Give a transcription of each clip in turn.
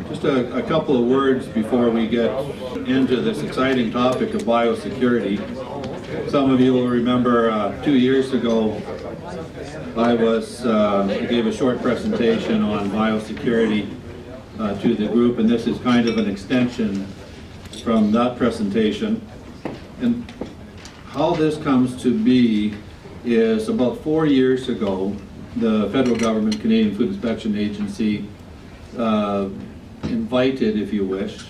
Just a couple of words before we get into this exciting topic of biosecurity. Some of you will remember 2 years ago I gave a short presentation on biosecurity to the group, and this is kind of an extension from that presentation. And how this comes to be is about 4 years ago, the federal government, Canadian Food Inspection Agency, invited, if you wish,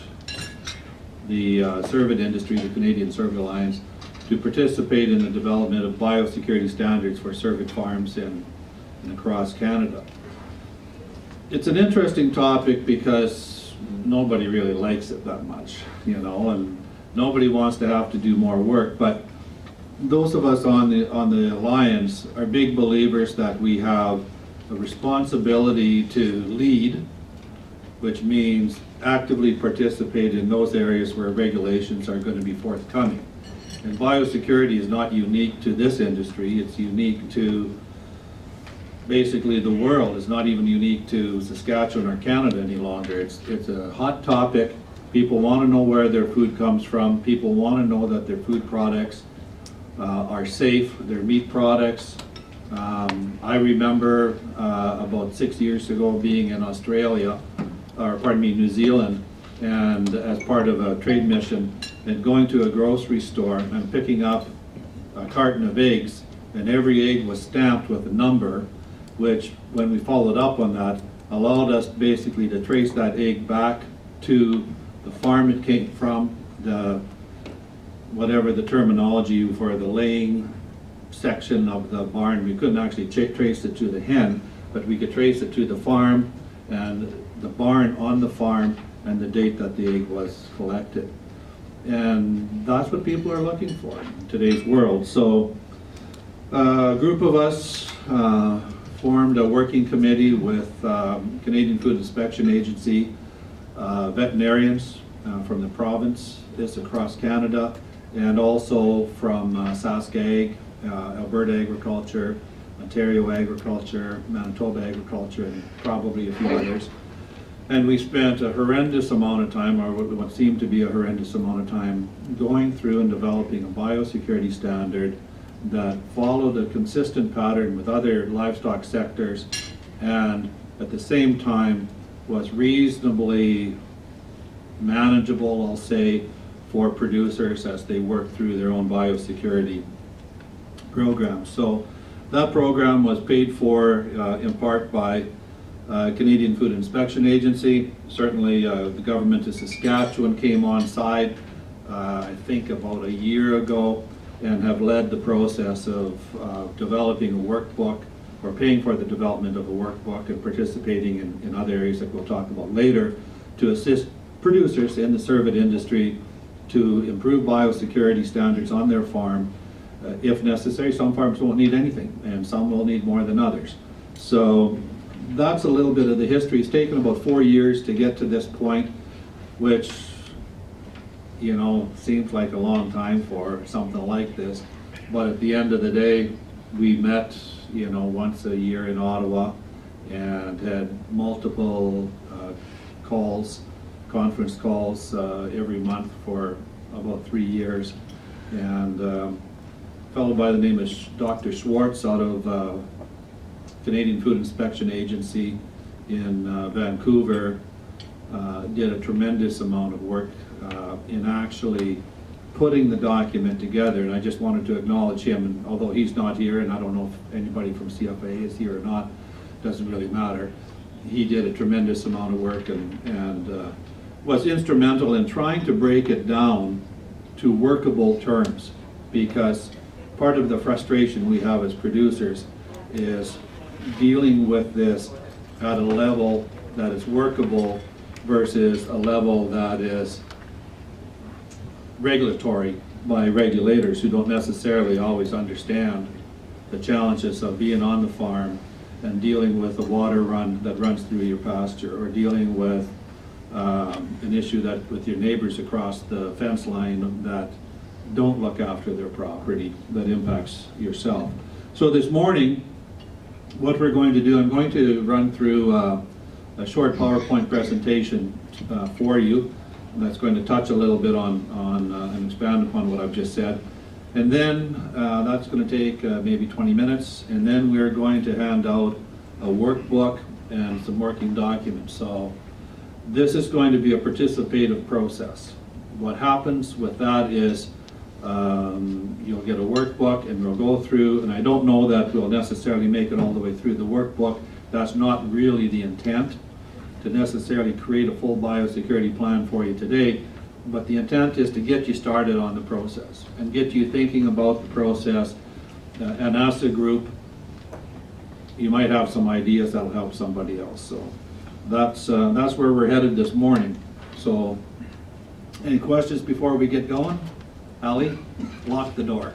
the cervid industry, the Canadian Cervid Alliance, to participate in the development of biosecurity standards for cervid farms and across Canada. It's an interesting topic because nobody really likes it that much, you know, and nobody wants to have to do more work. But those of us on the Alliance are big believers that we have a responsibility to lead, which means actively participate in those areas where regulations are going to be forthcoming. And biosecurity is not unique to this industry, it's unique to basically the world. It's not even unique to Saskatchewan or Canada any longer. It's a hot topic. People want to know where their food comes from. People want to know that their food products are safe, their meat products. I remember about 6 years ago being in Australia, or pardon me, New Zealand, and as part of a trade mission, and going to a grocery store and picking up a carton of eggs, and every egg was stamped with a number, which, when we followed up on that, allowed us basically to trace that egg back to the farm it came from, whatever the terminology for the laying section of the barn. We couldn't actually trace it to the hen, but we could trace it to the farm and the barn on the farm and the date that the egg was collected. And that's what people are looking for in today's world. So a group of us formed a working committee with Canadian Food Inspection Agency, veterinarians from the province, this across Canada, and also from SaskAg, Alberta Agriculture, Ontario Agriculture, Manitoba Agriculture, and probably a few others. And we spent a horrendous amount of time, or what seemed to be a horrendous amount of time, going through and developing a biosecurity standard that followed a consistent pattern with other livestock sectors, and at the same time was reasonably manageable, I'll say, for producers as they work through their own biosecurity programs. So that program was paid for in part by Canadian Food Inspection Agency. Certainly the government of Saskatchewan came on side, I think about a year ago, and have led the process of developing a workbook, or paying for the development of a workbook, and participating in other areas that we'll talk about later to assist producers in the cervid industry to improve biosecurity standards on their farm if necessary. Some farms won't need anything, and some will need more than others. So that's a little bit of the history. It's taken about 4 years to get to this point, which, you know, seems like a long time for something like this. But at the end of the day, we met, you know, once a year in Ottawa and had multiple conference calls every month for about 3 years. And a fellow by the name of Dr. Schwartz out of Canadian Food Inspection Agency in Vancouver did a tremendous amount of work in actually putting the document together, and I just wanted to acknowledge him. And although he's not here, and I don't know if anybody from CFA is here or not, doesn't really matter. He did a tremendous amount of work and was instrumental in trying to break it down to workable terms, because part of the frustration we have as producers is dealing with this at a level that is workable versus a level that is regulatory by regulators who don't necessarily always understand the challenges of being on the farm and dealing with a water run that runs through your pasture, or dealing with an issue that with your neighbors across the fence line that don't look after their property, that impacts yourself. So this morning, what we're going to do, I'm going to run through a short PowerPoint presentation for you that's going to touch a little bit on and expand upon what I've just said. And then that's going to take maybe 20 minutes, and then we're going to hand out a workbook and some working documents. So this is going to be a participative process. What happens with that is you'll get a workbook and we'll go through, and I don't know that we'll necessarily make it all the way through the workbook. That's not really the intent, to necessarily create a full biosecurity plan for you today, but the intent is to get you started on the process and get you thinking about the process, and as a group you might have some ideas that'll help somebody else. So that's where we're headed this morning. So any questions before we get going? Ali, lock the door.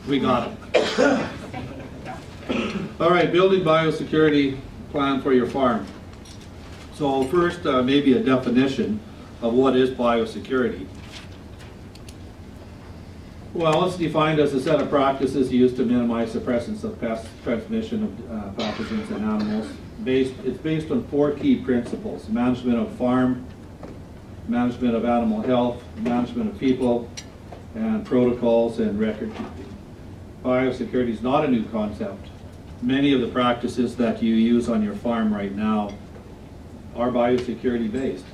We got it. All right, building biosecurity plan for your farm. So first, maybe a definition of what is biosecurity. Well, it's defined as a set of practices used to minimize the presence of pest transmission of pathogens in animals. It's based on 4 key principles: management of farm, management of animal health, management of people, and protocols and record keeping. Biosecurity is not a new concept. Many of the practices that you use on your farm right now are biosecurity based.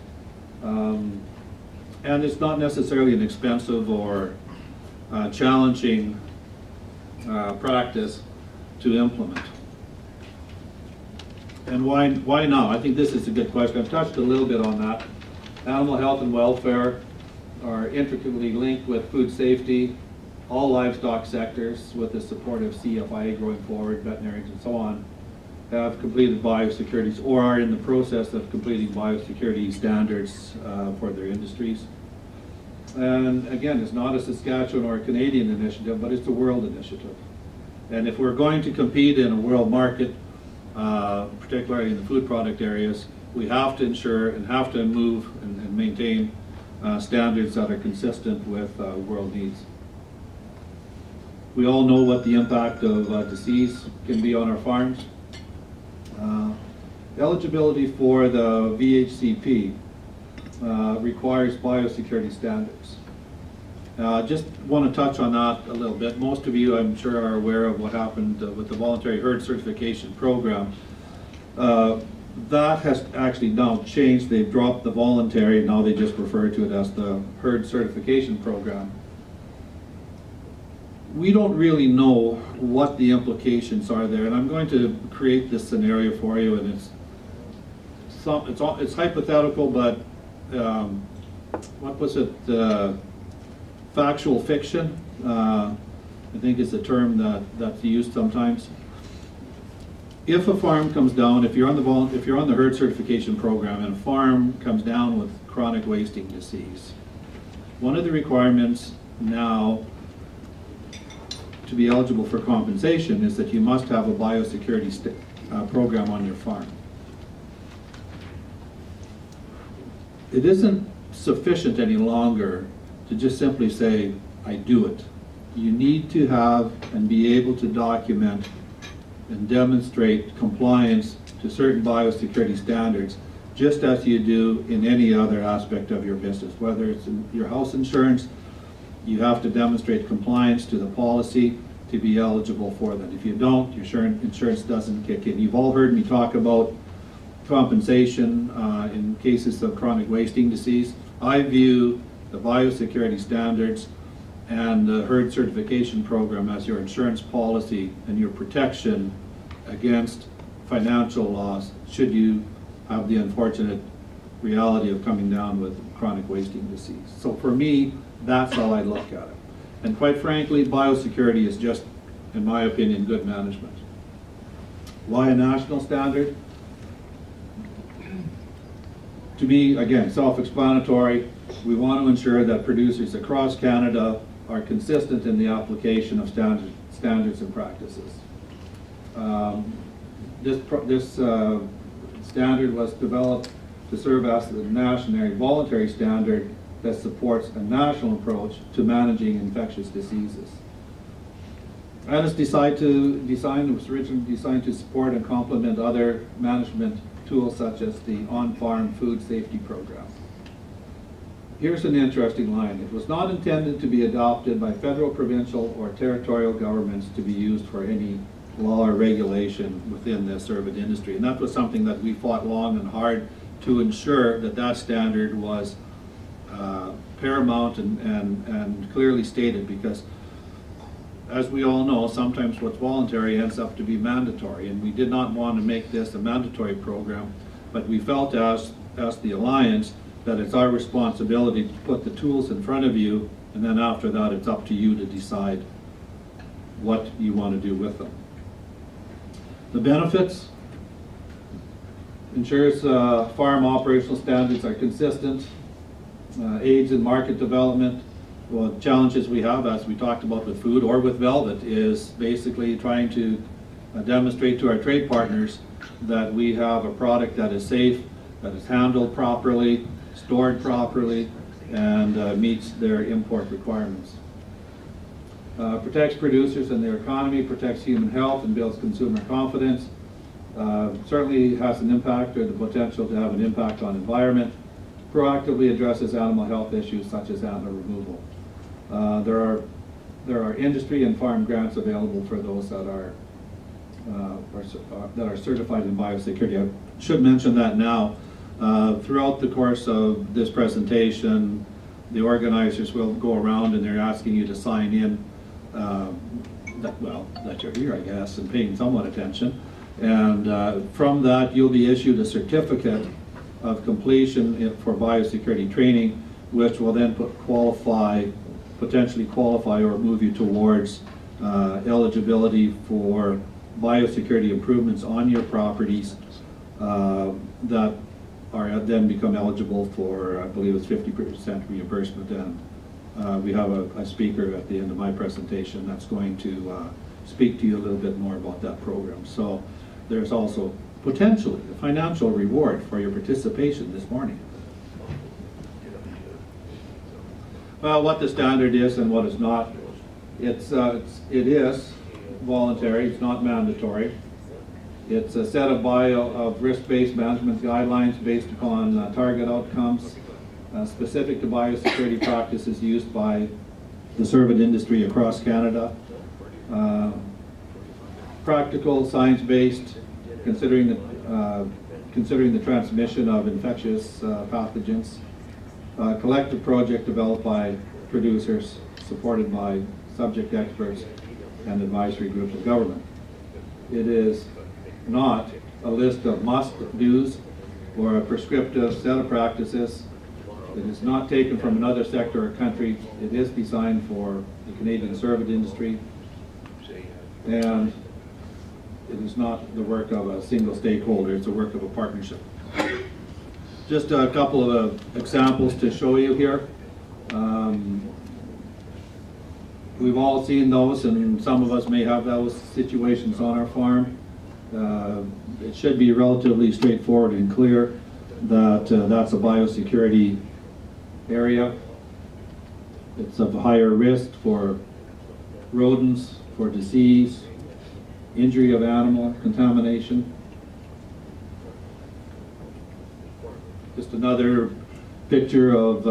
And it's not necessarily an expensive or challenging practice to implement. And why now? I think this is a good question. I've touched a little bit on that. Animal health and welfare are intricately linked with food safety. All livestock sectors, with the support of CFIA going forward, veterinarians and so on, have completed biosecurity or are in the process of completing biosecurity standards for their industries. And again, it's not a Saskatchewan or a Canadian initiative, but it's a world initiative. And if we're going to compete in a world market, particularly in the food product areas, we have to ensure and have to move and maintain standards that are consistent with world needs. We all know what the impact of disease can be on our farms. Eligibility for the VHCP requires biosecurity standards. Just want to touch on that a little bit. Most of you, I'm sure, are aware of what happened with the voluntary herd certification program. That has actually now changed. They've dropped the voluntary, now they just refer to it as the herd certification program. We don't really know what the implications are there, and I'm going to create this scenario for you, and it's hypothetical, but what was it? Factual fiction, I think is the term that's used sometimes. If a farm comes down, if you're on the herd certification program, and a farm comes down with chronic wasting disease, one of the requirements now to be eligible for compensation is that you must have a biosecurity program on your farm. It isn't sufficient any longer to just simply say, I do it. You need to have and be able to document and demonstrate compliance to certain biosecurity standards, just as you do in any other aspect of your business. Whether it's in your house insurance, you have to demonstrate compliance to the policy to be eligible for that. If you don't, your insurance doesn't kick in. You've all heard me talk about compensation in cases of chronic wasting disease. I view the biosecurity standards and the herd certification program as your insurance policy and your protection against financial loss should you have the unfortunate reality of coming down with chronic wasting disease. So for me, that's how I look at it. And quite frankly, biosecurity is just, in my opinion, good management. Why a national standard? To me, again, self-explanatory. We want to ensure that producers across Canada are consistent in the application of standards and practices. This standard was developed to serve as the national voluntary standard that supports a national approach to managing infectious diseases. And it's was originally designed to support and complement other management tools such as the on-farm food safety program. Here's an interesting line. It was not intended to be adopted by federal, provincial, or territorial governments to be used for any law or regulation within the Cervid industry. And that was something that we fought long and hard to ensure that that standard was paramount and clearly stated, because as we all know, sometimes what's voluntary ends up to be mandatory, and we did not want to make this a mandatory program, but we felt as the Alliance that it's our responsibility to put the tools in front of you, and then after that it's up to you to decide what you want to do with them. The benefits: ensures farm operational standards are consistent, aids in market development. Well, challenges we have, as we talked about with food or with velvet, is basically trying to demonstrate to our trade partners that we have a product that is safe, that is handled properly, stored properly, and meets their import requirements. Protects producers and their economy, protects human health, and builds consumer confidence. Certainly has an impact, or the potential to have an impact on environment. Proactively addresses animal health issues such as antler removal. There are industry and farm grants available for those that are certified in biosecurity. I should mention that now. Throughout the course of this presentation, the organizers will go around and they're asking you to sign in, that you're here, I guess, and paying somewhat attention. And from that, you'll be issued a certificate of completion for biosecurity training, which will then potentially qualify or move you towards eligibility for biosecurity improvements on your properties that are then become eligible for, I believe it's 50% reimbursement. And we have a speaker at the end of my presentation that's going to speak to you a little bit more about that program. So there's also potentially a financial reward for your participation this morning. Well, what the standard is and what is not. It is voluntary, it's not mandatory. It's a set of risk-based management guidelines based upon target outcomes specific to biosecurity practices used by the cervid industry across Canada. Practical, science-based, considering the transmission of infectious pathogens. Collective project developed by producers, supported by subject experts and advisory groups of government. It is not a list of must-dos or a prescriptive set of practices. It is not taken from another sector or country. It is designed for the Canadian cervid industry, and it is not the work of a single stakeholder. It's the work of a partnership. Just a couple of examples to show you here. We've all seen those, and some of us may have those situations on our farm. It should be relatively straightforward and clear that that's a biosecurity area. It's of higher risk for rodents, for disease, injury of animal, contamination. Just another picture of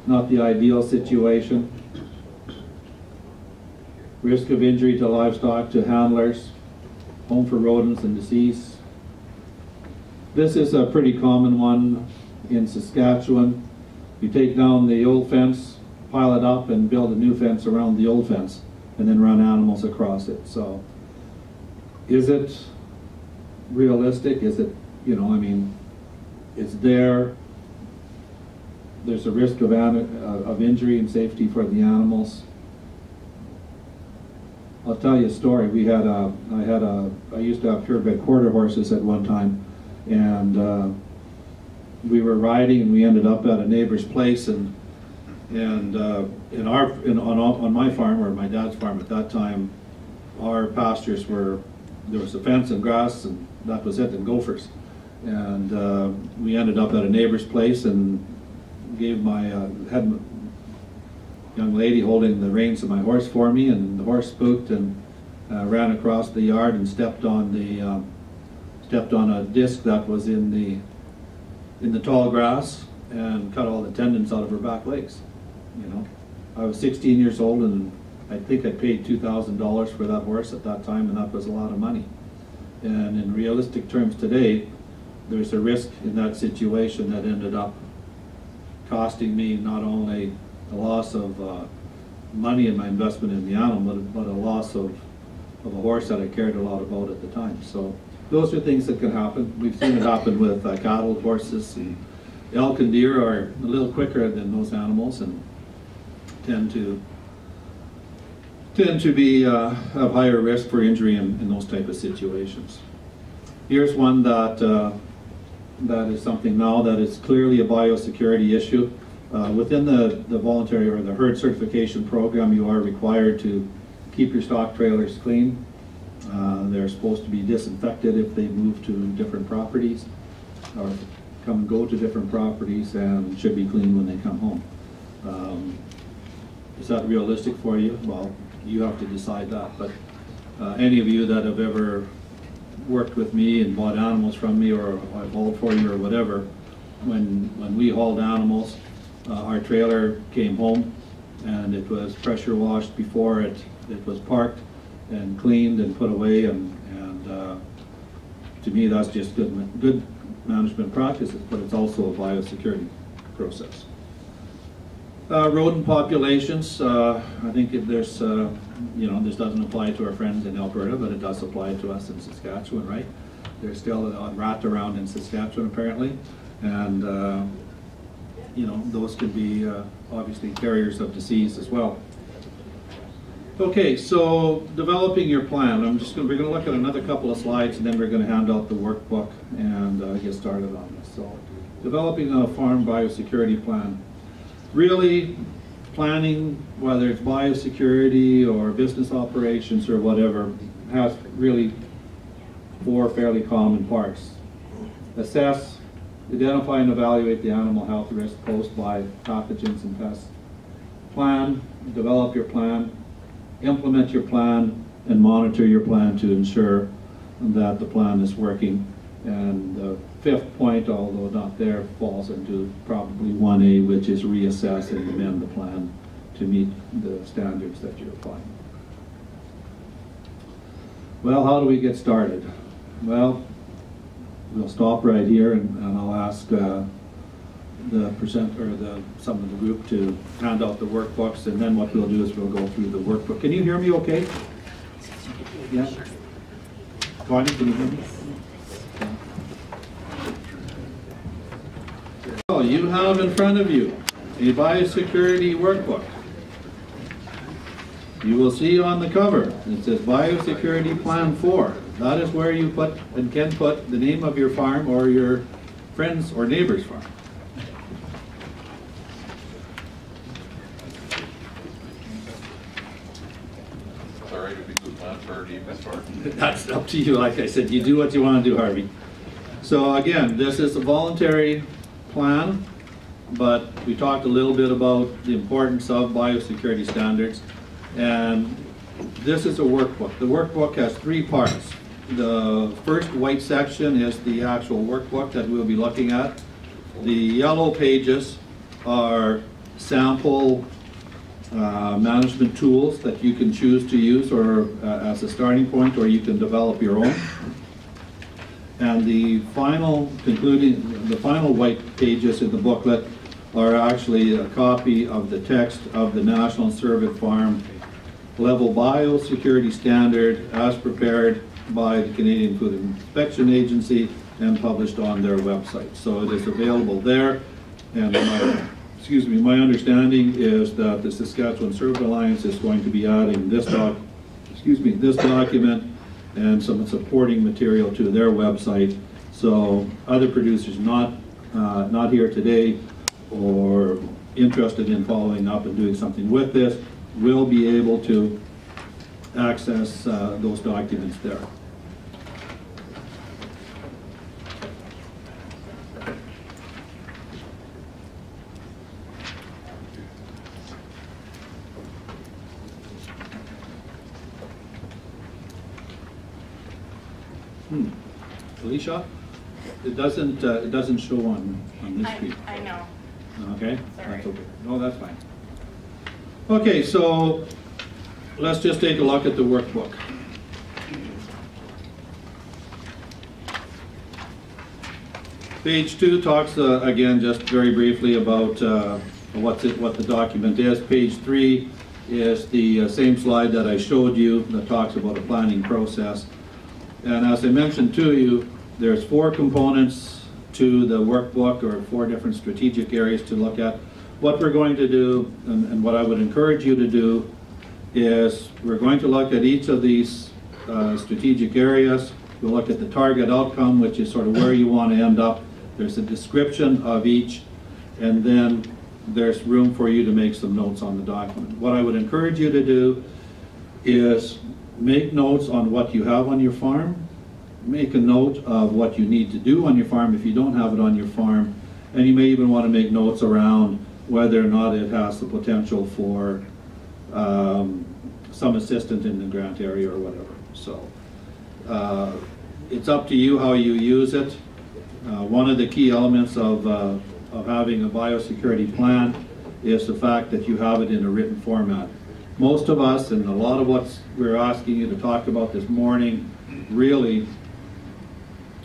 not the ideal situation. Risk of injury to livestock, to handlers, home for rodents and disease. This is a pretty common one in Saskatchewan. You take down the old fence, pile it up, and build a new fence around the old fence, and then run animals across it. So, is it realistic? Is it, I mean, it's there. There's a risk of injury and safety for the animals. I'll tell you a story. I used to have purebred quarter horses at one time, and we were riding, and we ended up at a neighbor's place, and on my farm, or my dad's farm at that time, our pastures there was a fence and grass, and that was it, and gophers. And we ended up at a neighbor's place, and gave had a young lady holding the reins of my horse for me, and the horse spooked and ran across the yard and stepped on stepped on a disc that was in the tall grass and cut all the tendons out of her back legs. You know, I was 16 years old, and I think I paid $2,000 for that horse at that time, and that was a lot of money. And in realistic terms today, there's a risk in that situation that ended up costing me not only a loss of money in my investment in the animal, but a loss of a horse that I cared a lot about at the time. So those are things that can happen. We've seen it happen with cattle, horses, and elk and deer are a little quicker than those animals and tend to be have higher risk for injury in those type of situations. Here's one that that is something now that is clearly a biosecurity issue. Within the voluntary or the herd certification program, you are required to keep your stock trailers clean. They're supposed to be disinfected if they move to different properties or come and go to different properties, and should be clean when they come home. Is that realistic for you? Well, you have to decide that. But any of you that have ever worked with me and bought animals from me, or I've hauled for you or whatever, when we hauled animals, our trailer came home and it was pressure washed before it was parked and cleaned and put away, and to me that's just good management practices, but it's also a biosecurity process. Rodent populations, I think there's, you know, this doesn't apply to our friends in Alberta, but it does apply to us in Saskatchewan, right? There's still a rat around in Saskatchewan apparently, and you know, those could be obviously carriers of disease as well. Okay, so developing your plan. We're going to look at another couple of slides, and then we're going to hand out the workbook and get started on this. So, developing a farm biosecurity plan. Really, planning, whether it's biosecurity or business operations or whatever, has really 4 fairly common parts. Assess, identify and evaluate the animal health risk posed by pathogens and pests. Plan, develop your plan, implement your plan, and monitor your plan to ensure that the plan is working. And the 5th point, although not there, falls into probably 1A, which is reassess and amend the plan to meet the standards that you're applying. Well, how do we get started? Well, we'll stop right here, and I'll ask the presenter, some of the group, to hand out the workbooks, and then what we'll do is we'll go through the workbook. Can you hear me okay? Yeah? Connie, can you hear me? So you have in front of you a biosecurity workbook. You will see on the cover, it says Biosecurity Plan 4. That is where you put and can put the name of your farm or your friend's or neighbor's farm. Sorry, it would be good plan for this farm. That's up to you. Like I said, you do what you want to do, Harvey. So again, this is a voluntary plan, but we talked a little bit about the importance of biosecurity standards, and this is a workbook. The workbook has 3 parts. The first white section is the actual workbook that we'll be looking at. The yellow pages are sample management tools that you can choose to use or as a starting point, or you can develop your own. And the final white pages in the booklet are actually a copy of the text of the National Cervid Farm Level Biosecurity Standard as prepared by the Canadian Food Inspection Agency and published on their website. So it is available there, and my understanding is that the Saskatchewan Cervid Alliance is going to be adding this document and some supporting material to their website, so other producers not here today or interested in following up and doing something with this will be able to access those documents there. Felicia? It doesn't show on this sheet. I know. Okay? Sorry. That's okay. No, that's fine. Okay, so let's just take a look at the workbook. Page 2 talks, again, just very briefly about what the document is. Page 3 is the same slide that I showed you that talks about a planning process. And as I mentioned to you, there's 4 components to the workbook, or 4 different strategic areas to look at. What we're going to do, and what I would encourage you to do, is we're going to look at each of these strategic areas. We'll look at the target outcome, which is sort of where you want to end up. There's a description of each, and then there's room for you to make some notes on the document. What I would encourage you to do is make notes on what you have on your farm. Make a note of what you need to do on your farm if you don't have it on your farm, and you may even want to make notes around whether or not it has the potential for some assistance in the grant area or whatever. So it's up to you how you use it. One of the key elements of having a biosecurity plan is the fact that you have it in a written format. Most of us, and a lot of what we're asking you to talk about this morning, really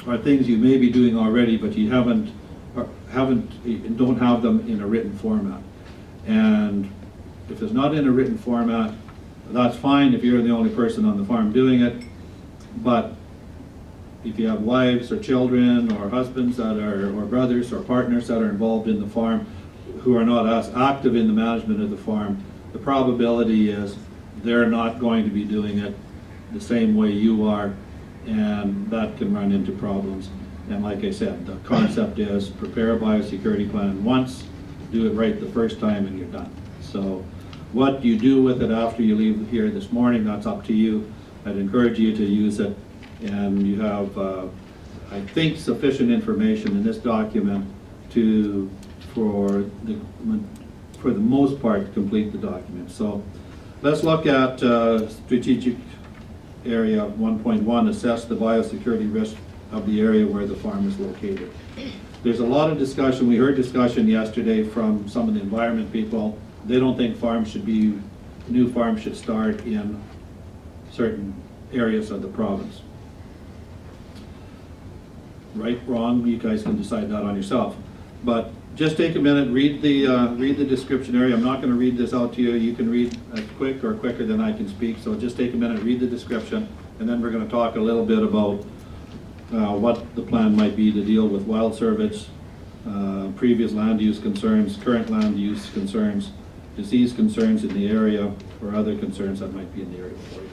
are things you may be doing already, but you don't have them in a written format. And if it's not in a written format, that's fine if you're the only person on the farm doing it. But if you have wives or children or husbands that are, or brothers or partners that are involved in the farm who are not as active in the management of the farm, the probability is they're not going to be doing it the same way you are, and that can run into problems. And like I said, the concept is prepare a biosecurity plan once, do it right the first time, and you're done. So what you do with it after you leave here this morning, that's up to you. I'd encourage you to use it, and you have, I think, sufficient information in this document for the most part, complete the document. So let's look at strategic area 1.1, assess the biosecurity risk of the area where the farm is located. There's a lot of discussion. We heard discussion yesterday from some of the environment people. They don't think new farms should start in certain areas of the province. Right, wrong, you guys can decide that on yourself. But just take a minute, read the description area. I'm not going to read this out to you. You can read as quick or quicker than I can speak. So just take a minute, read the description, and then we're going to talk a little bit about what the plan might be to deal with wild cervids, previous land use concerns, current land use concerns, disease concerns in the area, or other concerns that might be in the area for you.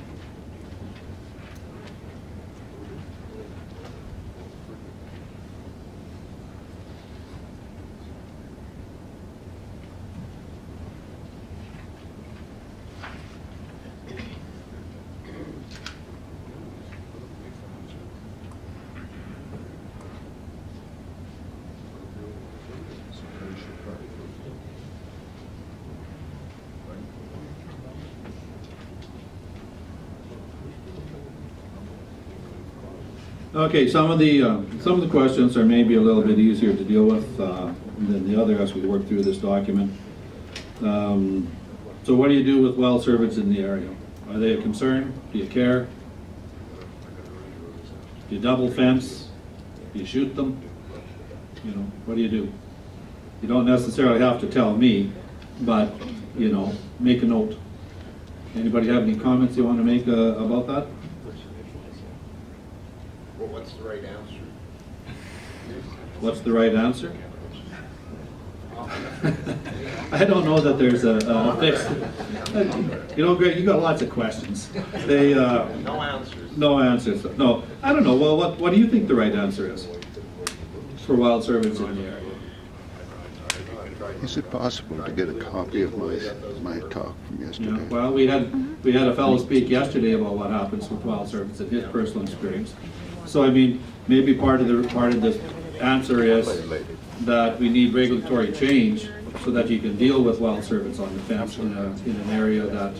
Okay, some of the questions are maybe a little bit easier to deal with than the other as we work through this document. So what do you do with wild cervids in the area? Are they a concern? Do you care? Do you double fence? Do you shoot them? You know, what do you do? You don't necessarily have to tell me, but, you know, make a note. Anybody have any comments you want to make about that? Well, what's the right answer? What's the right answer? I don't know that there's a fixed. You know, Greg, you got lots of questions. They No answers. no answers. No, I don't know. Well, what do you think the right answer is for wild cervids in the area? Is it possible to get a copy of my talk from yesterday? Yeah, well, we had a fellow speak yesterday about what happens with wild cervids and his personal experience. So I mean, maybe part of the answer is that we need regulatory change so that you can deal with wild cervids on the fence in an area that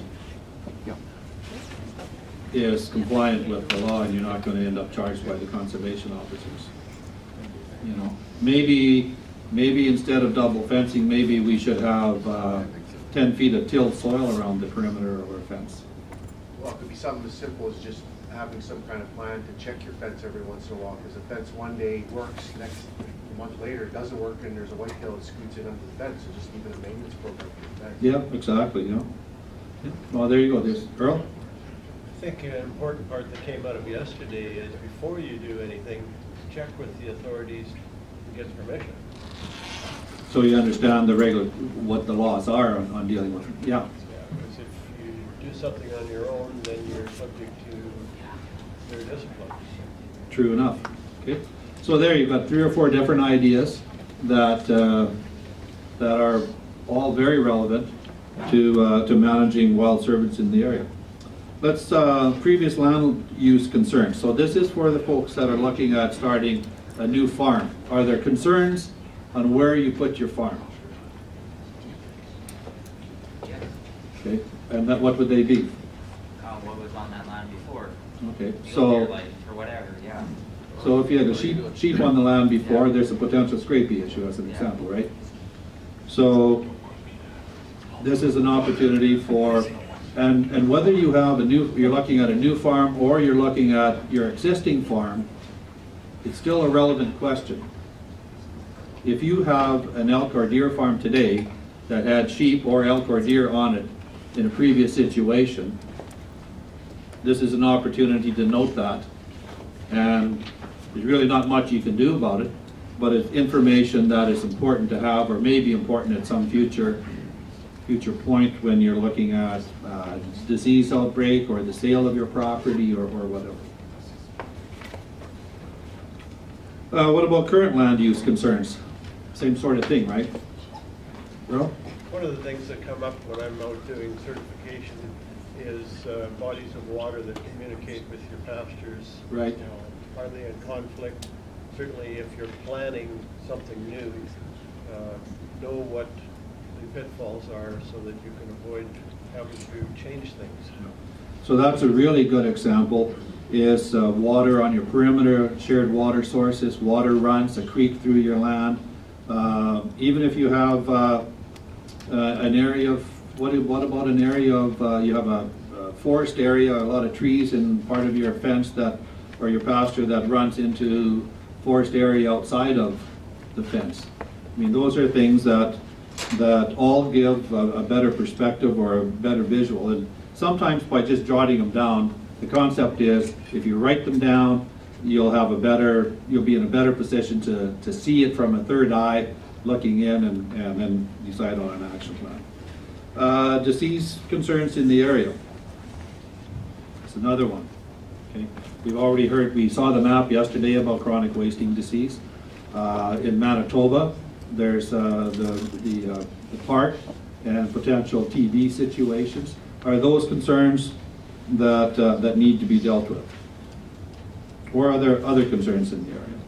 is compliant with the law, and you're not going to end up charged by the conservation officers. You know, maybe instead of double fencing, maybe we should have 10 feet of tilled soil around the perimeter of our fence. Well, it could be something as simple as just having some kind of plan to check your fence every once in a while, because the fence one day works, next month later it doesn't work, and there's a whitetail that scoots in under the fence, so just even a maintenance program for the fence. Yeah, exactly, yeah. Well, there you go. There's Earl? I think an important part that came out of yesterday is before you do anything, check with the authorities to get permission. So you understand what the laws are on dealing with it. Yeah. Yeah, because if you do something on your own, then you're subject to their discipline. True enough. Okay. So there you've got 3 or 4 different ideas that are all very relevant to managing wild cervids in the area. Let's previous land use concerns. So this is for the folks that are looking at starting a new farm. Are there concerns on where you put your farm? Yes. Okay. And what would they be? What was on that land before? Okay. Field So. life or whatever, yeah. So if you had a sheep on the land before, there's a potential scrapie issue as an example, right? So this is an opportunity for, and whether you have you're looking at a new farm or you're looking at your existing farm, it's still a relevant question. If you have an elk or deer farm today that had sheep or elk or deer on it in a previous situation, this is an opportunity to note that. And there's really not much you can do about it, but it's information that is important to have, or may be important at some future point when you're looking at disease outbreak or the sale of your property or whatever. What about current land use concerns? Same sort of thing, right? Well, One of the things that come up when I'm out doing certification is bodies of water that communicate with your pastures. Right. You know, are they in conflict? Certainly if you're planning something new, know what the pitfalls are so that you can avoid having to change things. so that's a really good example, is water on your perimeter, shared water sources, water runs, a creek through your land. Even if you have an area of, what about an area of, you have a forest area, a lot of trees in part of your fence that, or your pasture that runs into forest area outside of the fence. I mean, those are things that all give a better perspective or a better visual. And sometimes by just jotting them down, the concept is if you write them down, you'll be in a better position to see it from a third eye, looking in and then decide on an action plan. Disease concerns in the area. That's another one. Okay. We've already heard, we saw the map yesterday about chronic wasting disease. In Manitoba, there's the park and potential TB situations. Are those concerns that need to be dealt with? Or are there other concerns in the area?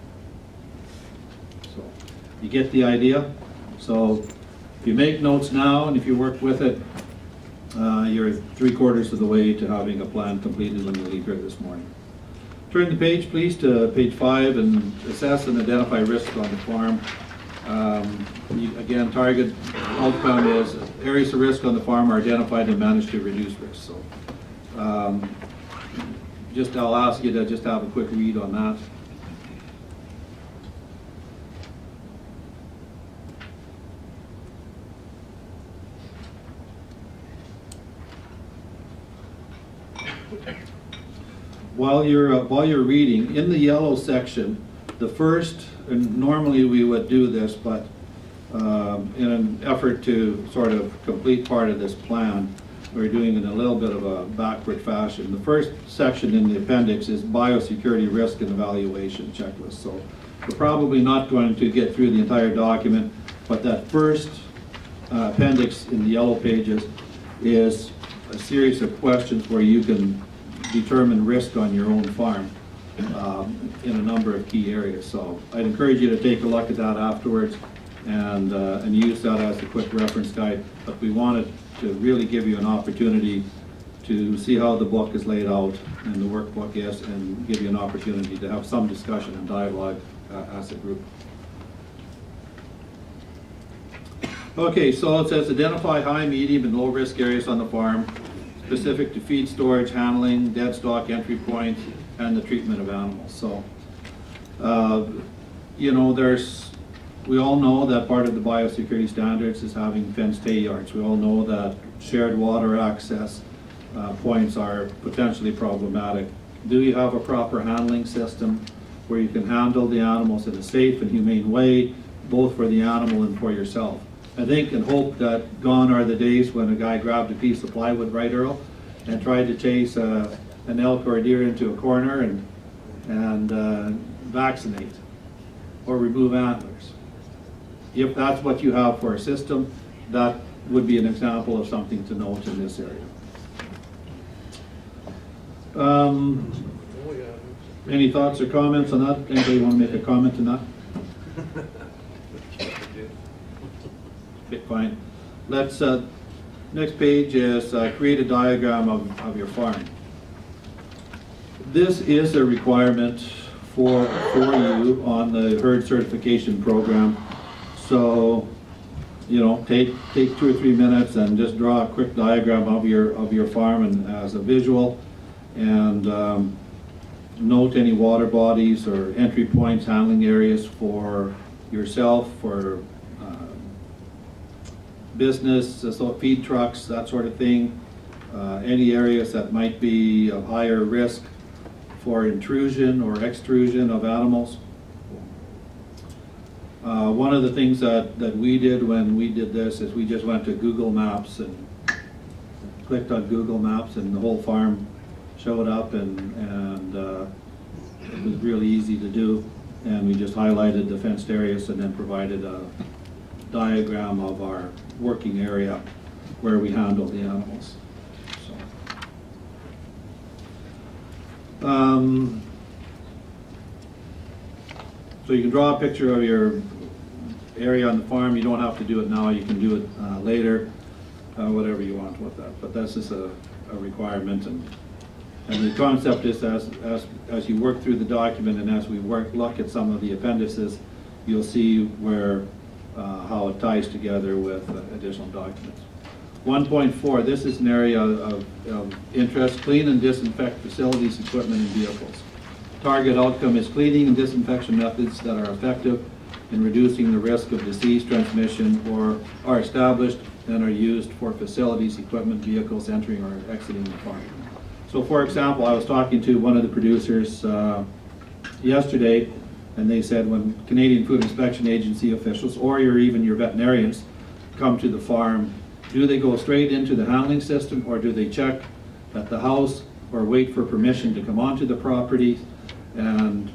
So you get the idea. So if you make notes now and if you work with it, you're 3/4 of the way to having a plan completed when you leave here this morning. Turn the page, please, to page 5 and assess and identify risks on the farm. Again, target outcome is areas of risk on the farm are identified and managed to reduce risk. So I'll ask you to just have a quick read on that. While you're reading, in the yellow section, the first, and normally we would do this, but in an effort to sort of complete part of this plan, we're doing it in a little bit of a backward fashion. The first section in the appendix is biosecurity risk and evaluation checklist. So we're probably not going to get through the entire document, but that first appendix in the yellow pages is a series of questions where you can determine risk on your own farm in a number of key areas. So I'd encourage you to take a look at that afterwards and use that as a quick reference guide. But we wanted to really give you an opportunity to see how the book is laid out and the workbook is, and give you an opportunity to have some discussion and dialogue as a group. Okay, so it says identify high, medium, and low risk areas on the farm, specific to feed storage, handling, dead stock entry point, and the treatment of animals. So, you know, we all know that part of the biosecurity standards is having fenced hay yards. We all know that shared water access points are potentially problematic. Do you have a proper handling system where you can handle the animals in a safe and humane way, both for the animal and for yourself? I think and hope that gone are the days when a guy grabbed a piece of plywood, right, Earl, and tried to chase an elk or a deer into a corner and vaccinate or remove antlers. If that's what you have for a system, that would be an example of something to note in this area. Any thoughts or comments on that? Anybody want to make a comment on that? Okay, fine. Let's, next page is create a diagram of your farm. This is a requirement for you on the herd certification program. So, you know, take 2 or 3 minutes and just draw a quick diagram of your farm and as a visual, and note any water bodies or entry points, handling areas for yourself, for business, so feed trucks, that sort of thing. Any areas that might be of higher risk for intrusion or extrusion of animals. One of the things that we did when we did this is we just went to Google Maps and clicked on Google Maps, and the whole farm showed up, and it was really easy to do. And we just highlighted the fenced areas and then provided a diagram of our working area where we handle the animals. So you can draw a picture of your area on the farm. You don't have to do it now. You can do it later, whatever you want with that. But that's just a requirement. And the concept is as you work through the document and as we look at some of the appendices, you'll see where how it ties together with additional documents. 1.4, this is an area of interest. Clean and disinfect facilities, equipment, and vehicles. Target outcome is cleaning and disinfection methods that are effective in reducing the risk of disease transmission or are established and are used for facilities, equipment, vehicles entering or exiting the farm. So for example, I was talking to one of the producers yesterday, and they said when Canadian Food Inspection Agency officials or even your veterinarians come to the farm, do they go straight into the handling system, or do they check at the house or wait for permission to come onto the property? And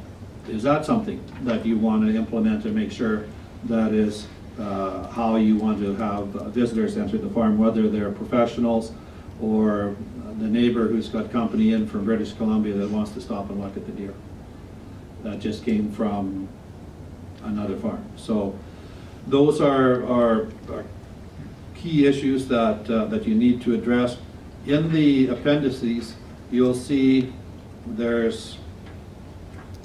is that something that you want to implement and make sure that is how you want to have visitors enter the farm, whether they're professionals or the neighbor who's got company in from British Columbia that wants to stop and look at the deer that just came from another farm. So those are key issues that you need to address. In the appendices, you'll see there's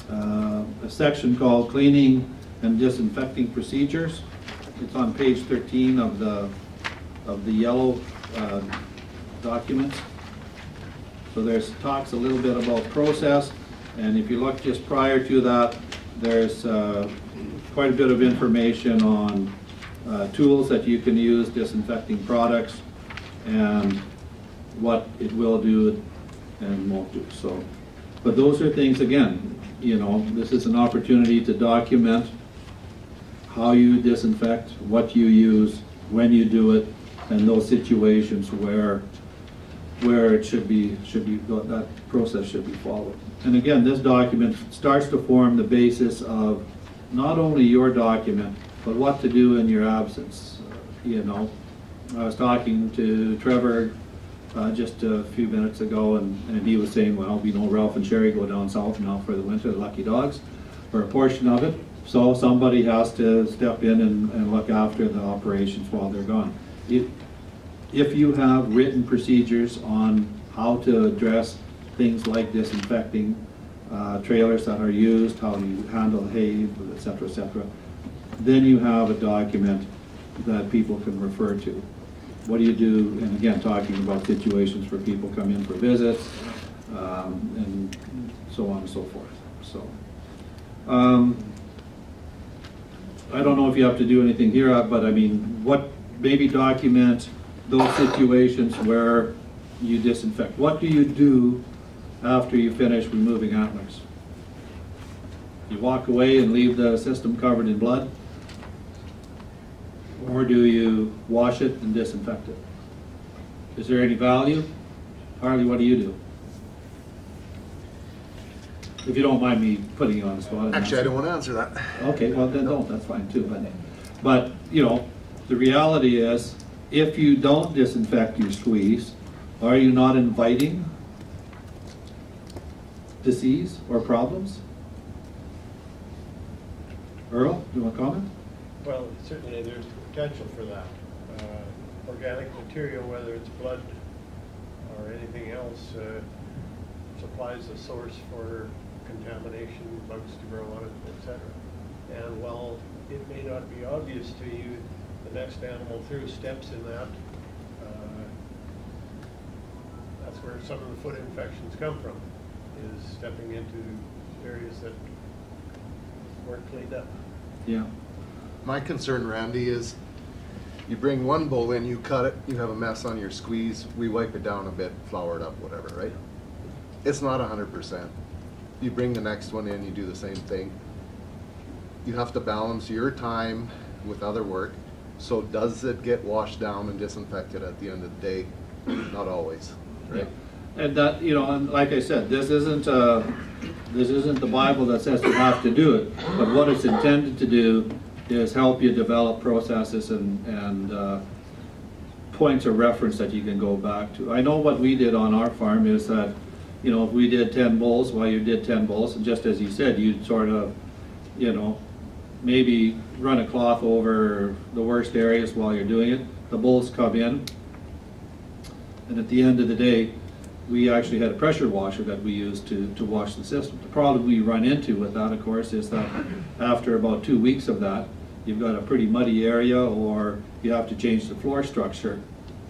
a section called Cleaning and Disinfecting Procedures. It's on page 13 of the yellow document. So there's talks a little bit about process, and if you look just prior to that, there's quite a bit of information on tools that you can use, disinfecting products, and what it will do and won't do. So, but those are things, again, you know, this is an opportunity to document how you disinfect, what you use, when you do it, and those situations where it should be that process should be followed. And again, this document starts to form the basis of not only your document, but what to do in your absence. You know, I was talking to Trevor just a few minutes ago, and he was saying, well, we know Ralph and Sherry go down south now for the winter, the lucky dogs, for a portion of it. So somebody has to step in and look after the operations while they're gone. If you have written procedures on how to address things like disinfecting trailers that are used, how you handle hay, et cetera, then you have a document that people can refer to. What do you do, and again, talking about situations where people come in for visits, and so on and so forth. So, I don't know if you have to do anything here, but I mean, maybe document those situations where you disinfect. What do you do after you finish removing antlers? You walk away and leave the system covered in blood? Or do you wash it and disinfect it? Is there any value? Harley, what do you do? If you don't mind me putting you on the spot. Actually, I don't want to answer that. Okay, well then don't, that's fine too. But you know, the reality is, if you don't disinfect your squeeze, are you not inviting disease or problems? Earl, do you want to comment? Well, certainly there's potential for that. Organic material, whether it's blood or anything else, supplies a source for contamination, bugs to grow on it, etc. And while it may not be obvious to you, the next animal through steps in that. That's where some of the foot infections come from, is stepping into areas that weren't cleaned up. Yeah. My concern, Randy, is you bring one bull in, you cut it, you have a mess on your squeeze, we wipe it down a bit, flour it up, whatever, right? It's not 100%. You bring the next one in, you do the same thing. You have to balance your time with other work. So does it get washed down and disinfected at the end of the day? Not always, right? Yeah. And that, you know, and like I said, this isn't the Bible that says you have to do it, but what it's intended to do is help you develop processes and points of reference that you can go back to. I know what we did on our farm is that, you know, if we did 10 bulls, well, you did 10 bulls, and just as you said, you'd sort of, you know, maybe run a cloth over the worst areas while you're doing it. The bulls come in, and at the end of the day, we actually had a pressure washer that we used to wash the system. The problem we run into with that, of course, is that after about 2 weeks of that, you've got a pretty muddy area, or you have to change the floor structure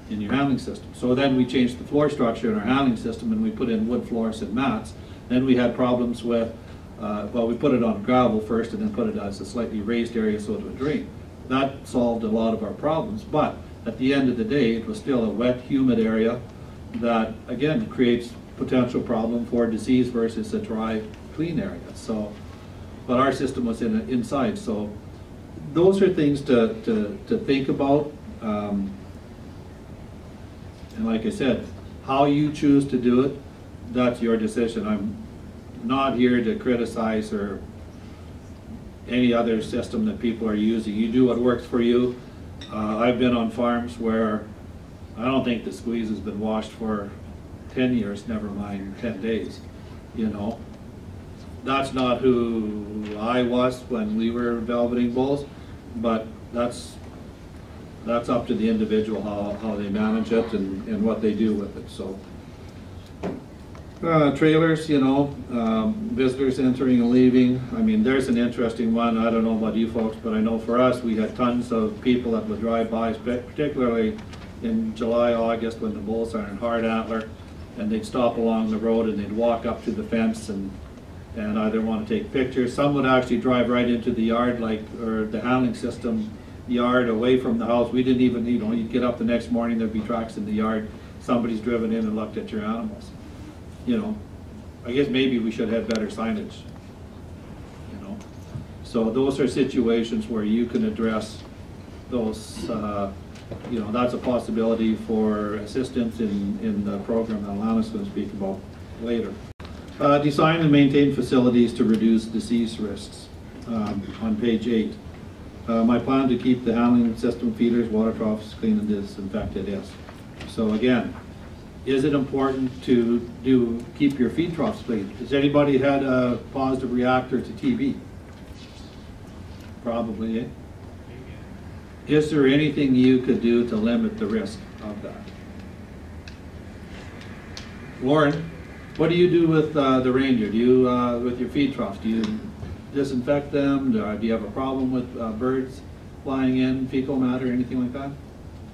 in your handling system. So then we changed the floor structure in our handling system, and we put in wood floors and mats. Then we had problems with, well, we put it on gravel first and then put it as a slightly raised area so it would drain. That solved a lot of our problems, but at the end of the day, it was still a wet, humid area that, again, creates potential problem for disease versus a dry, clean area. So, but our system was inside. So those are things to think about. And like I said, how you choose to do it, that's your decision. I'm not here to criticize or any other system that people are using. You do what works for you. I've been on farms where I don't think the squeeze has been washed for 10 years, never mind 10 days, you know. That's not who I was when we were velveting bulls, but that's up to the individual how they manage it and what they do with it. So trailers, you know, visitors entering and leaving. I mean, there's an interesting one. I don't know about you folks, but I know for us, we had tons of people that would drive by, particularly in July, August, when the bulls are in hard antler, and they'd stop along the road and they'd walk up to the fence and either want to take pictures. Some would actually drive right into the yard, or the handling system yard away from the house. We didn't even, you know, you'd get up the next morning, there'd be tracks in the yard. Somebody's driven in and looked at your animals. You know, I guess maybe we should have better signage, you know. So those are situations where you can address those, you know, that's a possibility for assistance in the program that Alana's going to speak about later. Design and maintain facilities to reduce disease risks, on page 8. My plan to keep the handling system, feeders, water troughs clean and disinfected, yes. So again, is it important to keep your feed troughs clean? Has anybody had a positive reactor to TB? Probably, eh? Is there anything you could do to limit the risk of that? Lauren, what do you do with the reindeer? Do you, with your feed troughs, do you disinfect them? Do you have a problem with birds flying in, fecal matter, anything like that?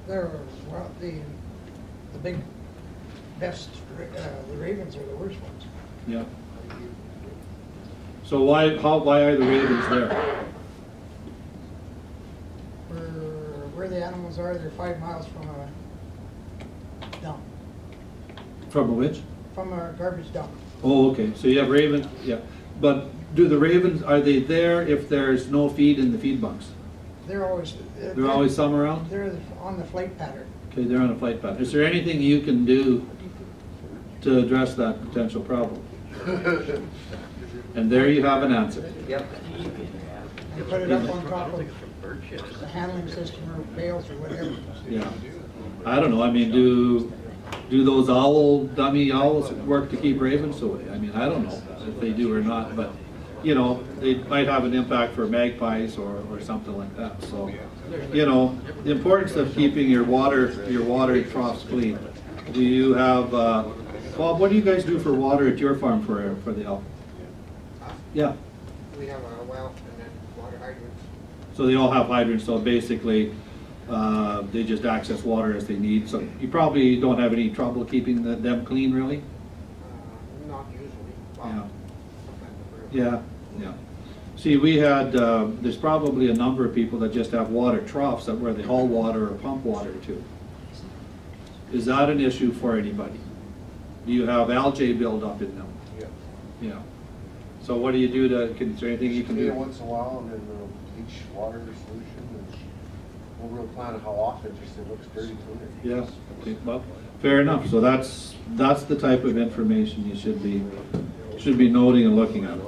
Well, the big best, the ravens are the worst ones. Yeah. So why are the ravens there? Where the animals are, they're 5 miles from a dump, From a which? from a garbage dump. Oh, okay, so you have ravens, yeah. But do the ravens, are they there if there's no feed in the feed bunks? They're always. There are always some around? They're on the flight pattern. Okay, they're on a flight path. Is there anything you can do to address that potential problem? And there you have an answer. Yep. You put it up on top of the handling system or bales or whatever. Yeah. I don't know, I mean, do those dummy owls work to keep ravens away? I mean, I don't know if they do or not, but, you know, they might have an impact for magpies or something like that. So, you know, the importance of keeping your water troughs clean. Do you have, Bob, what do you guys do for water at your farm for the elk? Yeah. We have a well and then water hydrants. So they all have hydrants, so basically, they just access water as they need. So you probably don't have any trouble keeping them clean, really? Not usually. Yeah, yeah. See, we had, there's probably a number of people that just have water troughs where they haul water or pump water to. Is that an issue for anybody? Do you have algae buildup in them? Yeah. Yeah. So what do you do is there anything you can Clean do? it once in a while and then bleach water solution and no real plan of how often, just it looks dirty to it. Yeah, okay, well, fair enough. So that's the type of information you should be noting and looking at.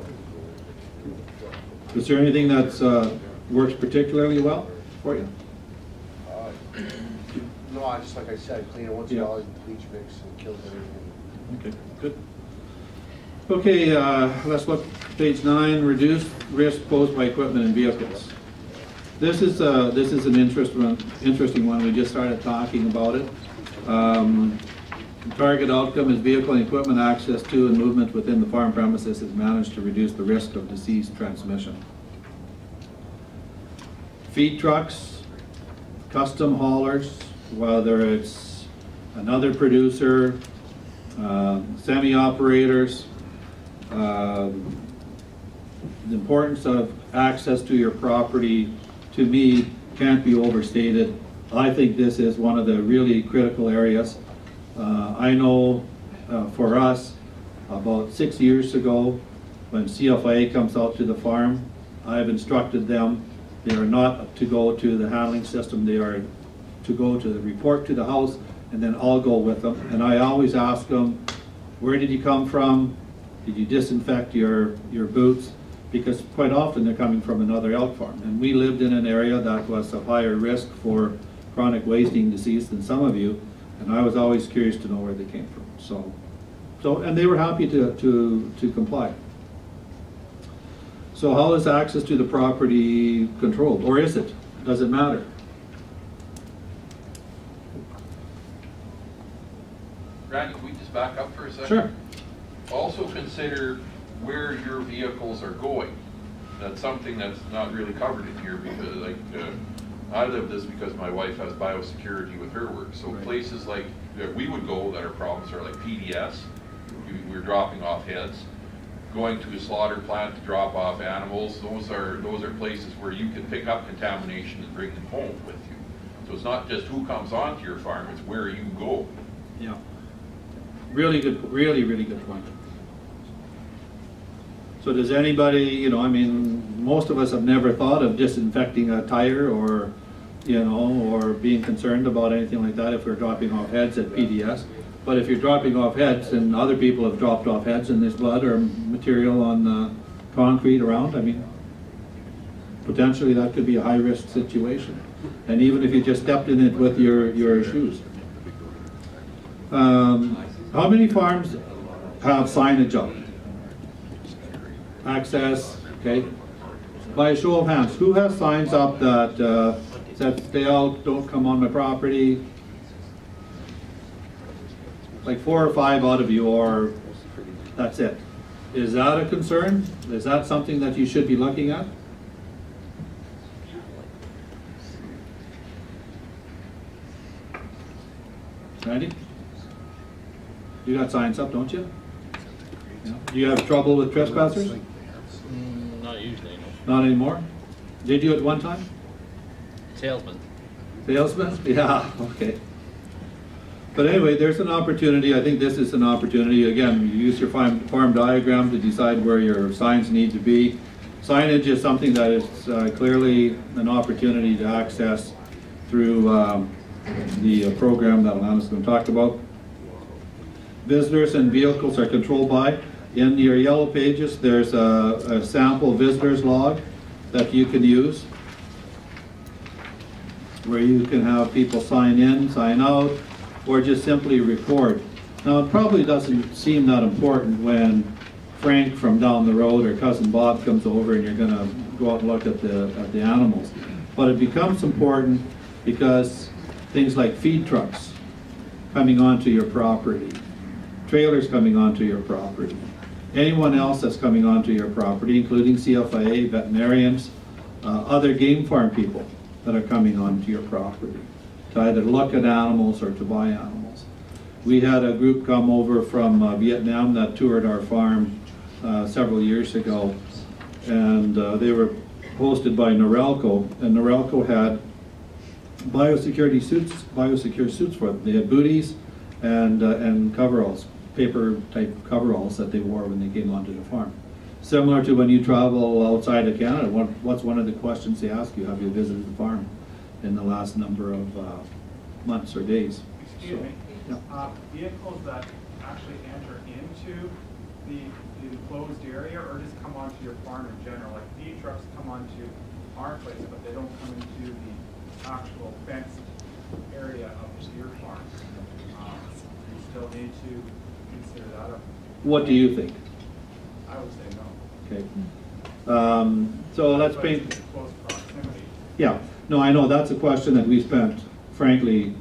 Is there anything that works particularly well for you? No, I just, like I said, clean it once in a while, bleach mix and kills everything. Okay, good. Okay, let's look at page 9, reduced risk posed by equipment and vehicles. This is an interesting one. We just started talking about it. Target outcome is vehicle and equipment access to and movement within the farm premises is managed to reduce the risk of disease transmission. Feed trucks, custom haulers, whether it's another producer, semi-operators, the importance of access to your property, to me, can't be overstated. I think this is one of the really critical areas. I know for us, about 6 years ago, when CFIA comes out to the farm, I've instructed them, they are not to go to the handling system, they are to go to the report to the house, and then I'll go with them. And I always ask them, where did you come from? Did you disinfect your boots? Because quite often they're coming from another elk farm. And we lived in an area that was of higher risk for chronic wasting disease than some of you, and I was always curious to know where they came from. So and they were happy to comply. So how is access to the property controlled? Or is it? Does it matter? Randy, can we just back up for a second? Sure. Also consider where your vehicles are going. That's something that's not really covered in here because, like, I live this because my wife has biosecurity with her work. So places like that we would go that are problems are like PDS. We're dropping off heads. Going to a slaughter plant to drop off animals. Those are places where you can pick up contamination and bring them home with you. So it's not just who comes onto your farm; it's where you go. Yeah. Really good, really good point. So does anybody, you know, I mean, most of us have never thought of disinfecting a tire or, you know, or being concerned about anything like that if we're dropping off heads at PDS. But if you're dropping off heads and other people have dropped off heads and there's blood or material on concrete around, I mean, potentially that could be a high-risk situation. And even if you just stepped in it with your shoes. How many farms have signage up? Access, okay. By a show of hands, who has signs up that says stay out, don't come on my property? like 4 or 5 out of your, that's it. Is that a concern? Is that something that you should be looking at? Randy? You got signs up, don't you? Yeah. Do you have trouble with trespassers? Not usually, no. Not anymore? Did you at one time? Salesman. Salesman? Yeah, okay. But anyway, there's an opportunity. I think this is an opportunity. Again, you use your farm diagram to decide where your signs need to be. Signage is something that is clearly an opportunity to access through the program that Alana's going to talk about. Visitors and vehicles are controlled by. In your yellow pages, there's a sample visitors log that you can use, where you can have people sign in, sign out, or just simply record. Now, it probably doesn't seem that important when Frank from down the road or Cousin Bob comes over and you're going to go out and look at the animals. But it becomes important because things like feed trucks coming onto your property, trailers coming onto your property, anyone else that's coming onto your property, including CFIA, veterinarians, other game farm people that are coming onto your property to either look at animals or to buy animals. We had a group come over from Vietnam that toured our farm several years ago, and they were hosted by Norelco, and Norelco had biosecurity suits, biosecure suits for them. They had booties and coveralls, paper type coveralls that they wore when they came onto the farm. Similar to when you travel outside of Canada, what's one of the questions they ask you? Have you visited the farm in the last number of months or days? Excuse me. Yeah. Vehicles that actually enter into the enclosed area or just come onto your farm in general? Like feed trucks come onto our place, but they don't come into the actual fenced area of your farm. You still need to consider that up. What do you think? I would say no. Okay. So let's paint. Close proximity. Yeah. No, I know that's a question that we spent, frankly,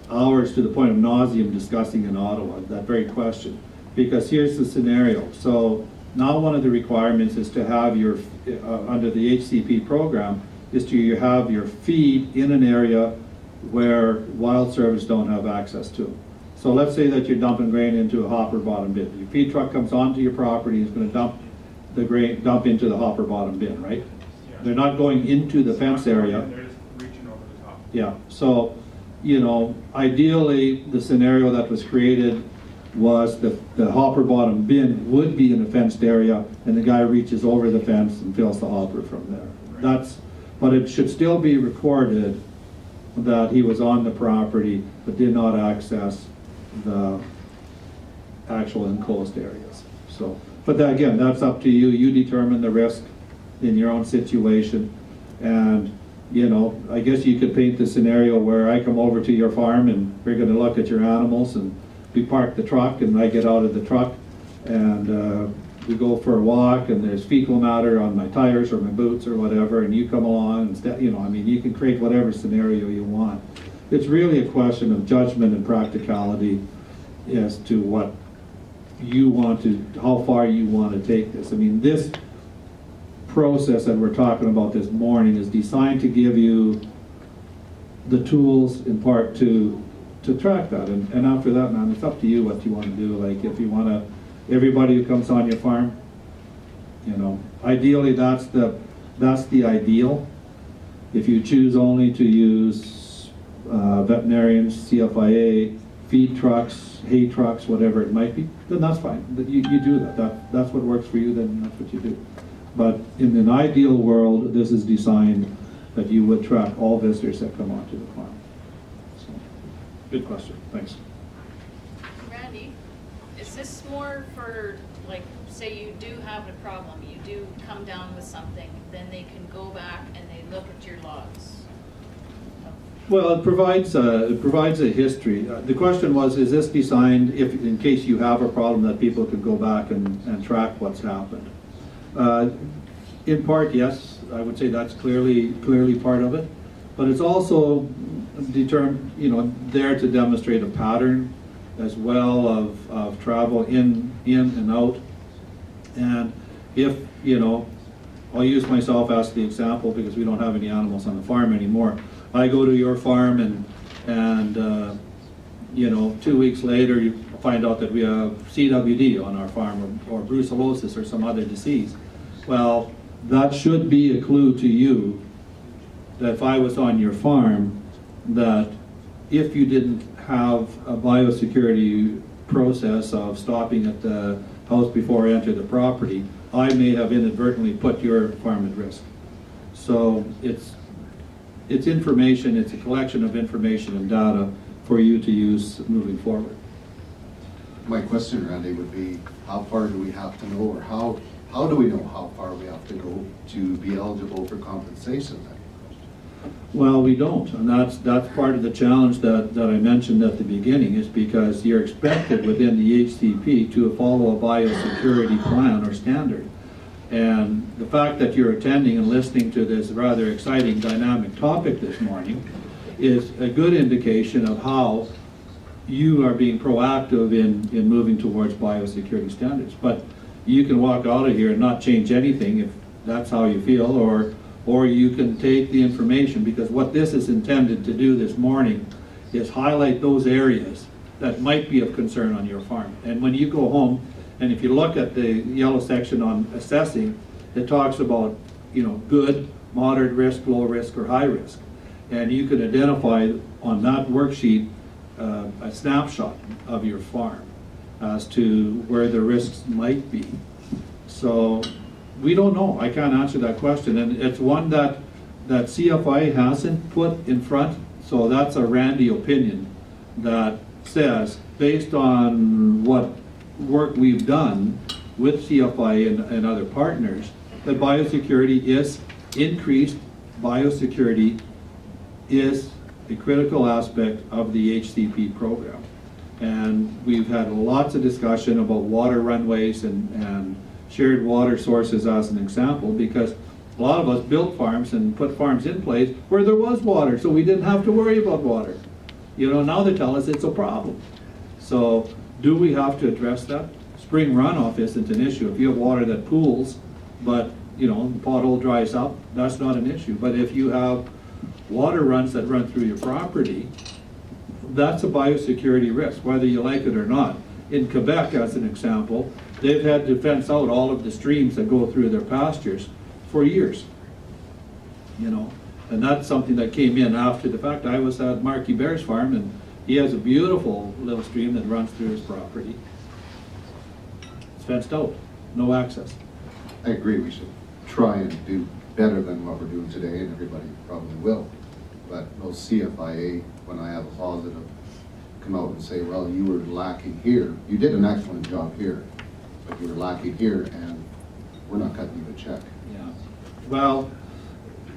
hours to the point of nauseum discussing in Ottawa, that very question. Because here's the scenario. So now one of the requirements is to have your, under the HCP program, is to have your feed in an area where wild service don't have access to. So let's say that you're dumping grain into a hopper bottom bin. Your feed truck comes onto your property, is going to dump the grain, dump into the hopper bottom bin, right? Yeah. They're not going into the fence area. They're just reaching over the top. Yeah, so, you know, ideally, the scenario that was created was the hopper bottom bin would be in a fenced area, and the guy reaches over the fence and fills the hopper from there. Right. But it should still be recorded that he was on the property but did not access the actual enclosed areas. So, but that, again, that's up to you. You determine the risk in your own situation, and you know, I guess you could paint the scenario where I come over to your farm and we're going to look at your animals, and we park the truck and I get out of the truck and we go for a walk, and there's fecal matter on my tires or my boots or whatever, and you come along and you know, I mean, you can create whatever scenario you want. It's really a question of judgment and practicality as to what you want to, how far you want to take this. I mean, this process that we're talking about this morning is designed to give you the tools in part to track that, and after that, man, it's up to you what you want to do. Like, if you want to, everybody who comes on your farm, you know, ideally that's the ideal. If you choose only to use veterinarians, CFIA, feed trucks, hay trucks, whatever it might be, then that's fine. You do that. That's what works for you, then that's what you do. But in an ideal world, this is designed that you would track all visitors that come onto the farm. So, good question. Thanks. Randy, is this more for, like, say you do have a problem, you do come down with something, then they can go back and they look at your logs? Well, it provides a history. The question was, is this designed if, in case you have a problem, that people could go back and track what's happened? In part, yes, I would say that's clearly part of it, but it's also determined, you know, there to demonstrate a pattern as well of travel in and out. And if, you know, I'll use myself as the example because we don't have any animals on the farm anymore. I go to your farm and you know, 2 weeks later you find out that we have CWD on our farm or brucellosis or some other disease. Well, that should be a clue to you that if I was on your farm, that if you didn't have a biosecurity process of stopping at the house before I enter the property, I may have inadvertently put your farm at risk. So it's information, it's a collection of information and data for you to use moving forward. My question, Randy, would be how far do we have to know, or how do we know how far we have to go to be eligible for compensation then? Well, we don't, and that's part of the challenge that I mentioned at the beginning, is because you're expected within the HCP to follow a biosecurity plan or standard. And the fact that you're attending and listening to this rather exciting, dynamic topic this morning is a good indication of how you are being proactive in moving towards biosecurity standards. But you can walk out of here and not change anything if that's how you feel, or you can take the information, because what this is intended to do this morning is highlight those areas that might be of concern on your farm. And when you go home, and if you look at the yellow section on assessing, it talks about, you know, good, moderate risk, low risk, or high risk. And you can identify on that worksheet a snapshot of your farm as to where the risks might be. So we don't know. I can't answer that question, and it's one that CFI hasn't put in front. So that's a Randy opinion that says, based on what work we've done with CFI and other partners, that biosecurity is increased. Biosecurity is a critical aspect of the HCP program. And we've had lots of discussion about water runways and shared water sources as an example, because a lot of us built farms and put farms in place where there was water, so we didn't have to worry about water. You know, now they tell us it's a problem. So do we have to address that? Spring runoff isn't an issue. If you have water that pools, but you know, the pothole dries up, that's not an issue. But if you have water runs that run through your property, that's a biosecurity risk, whether you like it or not. In Quebec, as an example, they've had to fence out all of the streams that go through their pastures for years. You know, and that's something that came in after the fact. I was at Marky Bear's farm, and he has a beautiful little stream that runs through his property. It's fenced out, no access. I agree, we should try and do better than what we're doing today, and everybody probably will. But no CFIA, when I have a positive, come out and say, well, you were lacking here. You did an excellent job here, but you were lacking here, and we're not cutting you a check. Yeah. Well,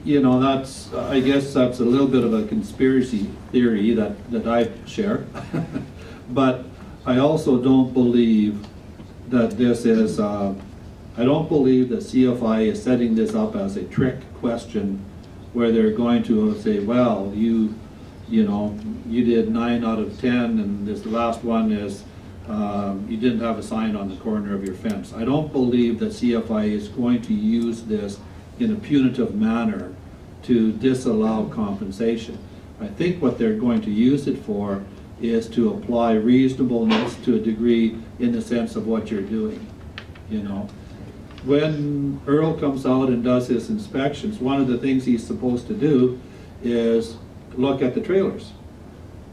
you know, that's, I guess that's a little bit of a conspiracy theory that I share. But I also don't believe that this is, I don't believe that CFI is setting this up as a trick question where they're going to say, well, you know, you did 9 out of 10, and this last one is you didn't have a sign on the corner of your fence. I don't believe that CFI is going to use this in a punitive manner to disallow compensation. I think what they're going to use it for is to apply reasonableness to a degree in the sense of what you're doing, you know. When Earl comes out and does his inspections, one of the things he's supposed to do is look at the trailers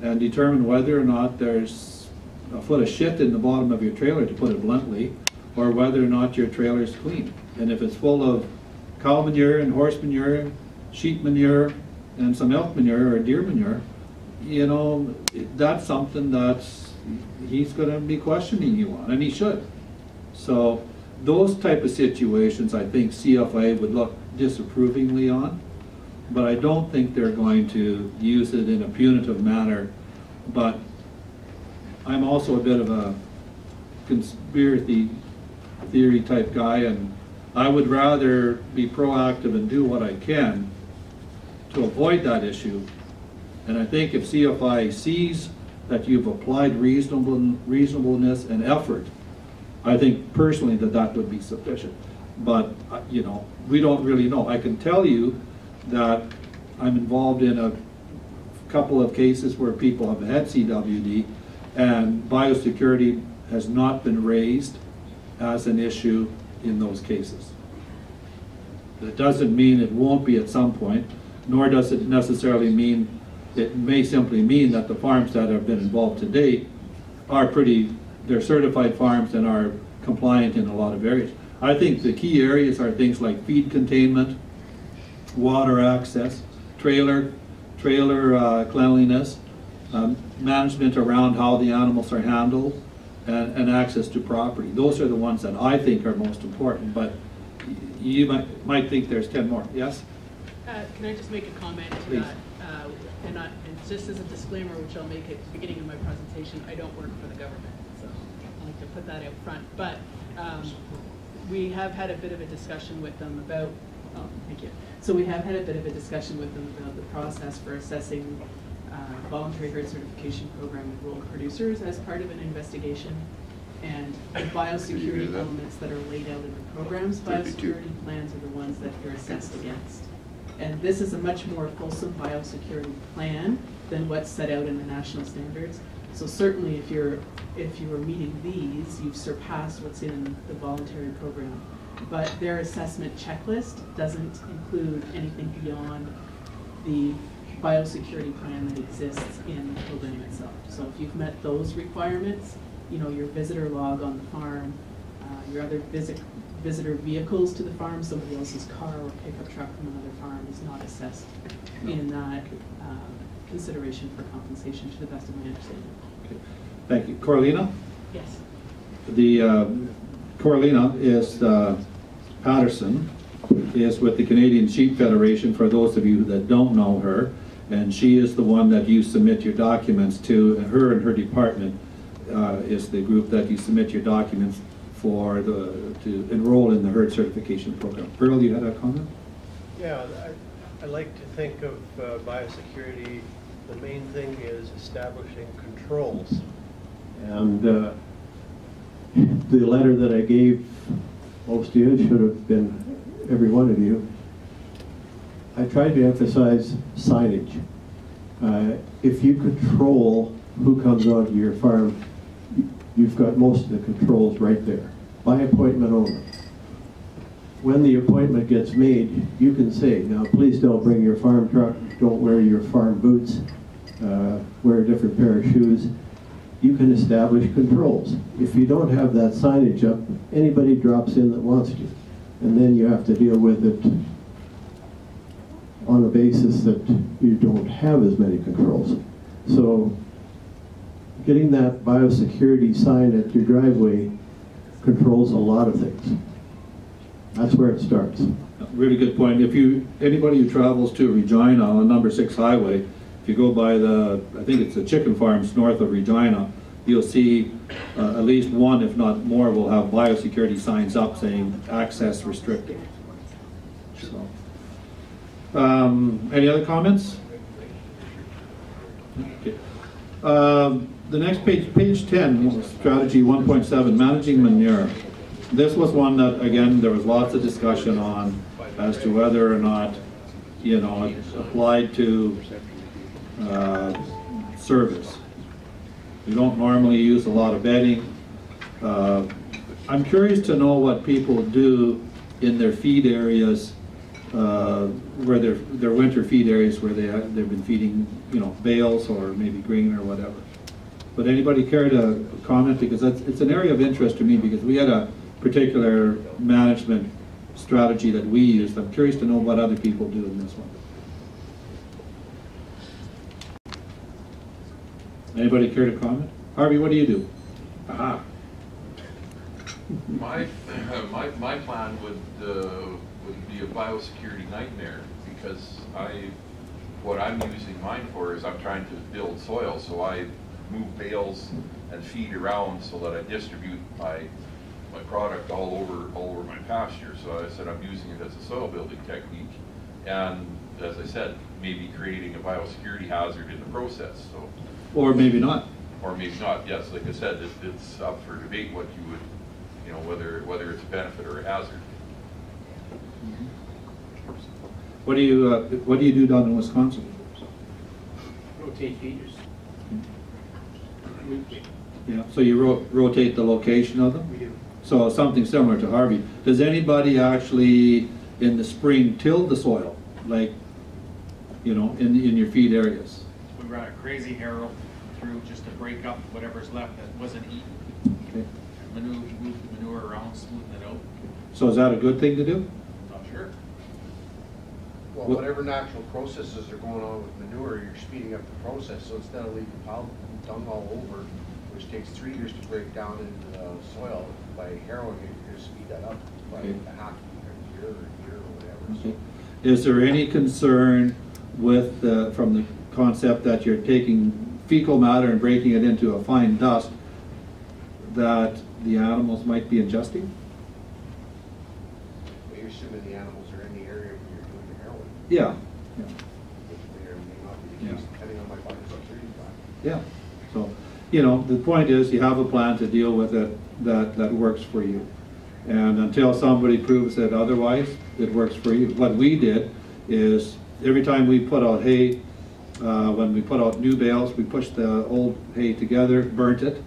and determine whether or not there's a foot of shit in the bottom of your trailer, to put it bluntly, or whether or not your trailer is clean. And if it's full of cow manure and horse manure, sheep manure, and some elk manure or deer manure, you know, that's something that he's going to be questioning you on, and he should. So those type of situations, I think CFA would look disapprovingly on, but I don't think they're going to use it in a punitive manner. But I'm also a bit of a conspiracy theory type guy, and I would rather be proactive and do what I can to avoid that issue. And I think if CFI sees that you've applied reasonableness and effort, I think personally that would be sufficient. But, you know, we don't really know. I can tell you that I'm involved in a couple of cases where people have had CWD, and biosecurity has not been raised as an issue in those cases. That doesn't mean it won't be at some point, nor does it necessarily mean, it may simply mean that the farms that have been involved to date are they're certified farms and are compliant in a lot of areas. I think the key areas are things like feed containment, water access, trailer cleanliness, management around how the animals are handled, and access to property. Those are the ones that I think are most important, but you might think there's 10 more. Yes? Can I just make a comment to Please. that? And just as a disclaimer, which I'll make at the beginning of my presentation, I don't work for the government, so I like to put that out front. But we have had a bit of a discussion with them about, thank you. So we have had a bit of a discussion with them about the process for assessing voluntary herd certification program with rural producers as part of an investigation. And the biosecurity elements that are laid out in the programs, biosecurity plans are the ones that you're assessed against. And this is a much more fulsome biosecurity plan than what's set out in the national standards. So certainly if you are meeting these, you've surpassed what's in the voluntary program. But their assessment checklist doesn't include anything beyond the biosecurity plan that exists in the program itself. So if you've met those requirements, you know, your visitor log on the farm, your other visitor vehicles to the farm, somebody else's car or pickup truck from another farm is not assessed in that consideration for compensation, to the best of my understanding. Okay. Thank you. Corlina? Yes. The Corlina is Patterson, is with the Canadian Sheep Federation, for those of you that don't know her, and she is the one that you submit your documents to. Her and her department is the group that you submit your documents for to enroll in the herd certification program. Earl, you had a comment? Yeah, I like to think of biosecurity, the main thing is establishing controls. And the letter that I gave most of you, should have been every one of you, I tried to emphasize signage. If you control who comes onto your farm, you've got most of the controls right there, by appointment only. When the appointment gets made, you can say, now please don't bring your farm truck, don't wear your farm boots, wear a different pair of shoes. You can establish controls. If you don't have that signage up, anybody drops in that wants to. And then you have to deal with it on the basis that you don't have as many controls. So getting that biosecurity sign at your driveway controls a lot of things. That's where it starts. Really good point. Anybody who travels to Regina on number 6 highway, if you go by I think it's the chicken farms north of Regina, you'll see at least one, if not more, will have biosecurity signs up saying access restricted. So, any other comments? Okay. The next page 10, strategy 1.7, managing manure. This was one that, again, there was lots of discussion on as to whether or not, you know, it applied to service. We don't normally use a lot of bedding. I'm curious to know what people do in their feed areas, where their winter feed areas where they've been feeding, you know, bales or maybe grain or whatever. But anybody care to comment? Because it's an area of interest to me, because we had a particular management strategy that we used. I'm curious to know what other people do in this one. Anybody care to comment? Harvey, what do you do? Aha. My plan would be a biosecurity nightmare, because what I'm using mine for is I'm trying to build soil, so I move bales and feed around so that I distribute my product all over my pasture. So I said I'm using it as a soil building technique, and as I said, maybe creating a biosecurity hazard in the process. So, or maybe not. or maybe not. Yes, like I said, it's up for debate what you would, you know, whether it's a benefit or a hazard. What do you do down in Wisconsin? Rotate feeders. Yeah, so you rotate the location of them? We do. So something similar to Harvey. Does anybody actually in the spring till the soil, like, you know, in your feed areas? We run a crazy harrow through just to break up whatever's left that wasn't eaten. Okay. Move the manure around, smoothen it out. So is that a good thing to do? Not sure. Well, What- whatever natural processes are going on with manure, you're speeding up the process, so instead of leaving dung all over, which takes 3 years to break down into the soil, by harrowing it, you're gonna speed that up by Okay. a half year or a year or whatever. Okay. Is there any concern with, from the concept that you're taking fecal matter and breaking it into a fine dust, that the animals might be ingesting? Well, you're assuming the animals are in the area where you're doing the harrowing, Yeah, which may or may not be the case, Yeah. depending on my biosecurity plan. yeah. So, you know, the point is you have a plan to deal with it that works for you. And until somebody proves that otherwise, it works for you. What we did is every time we put out hay, when we put out new bales, we pushed the old hay together, burnt it.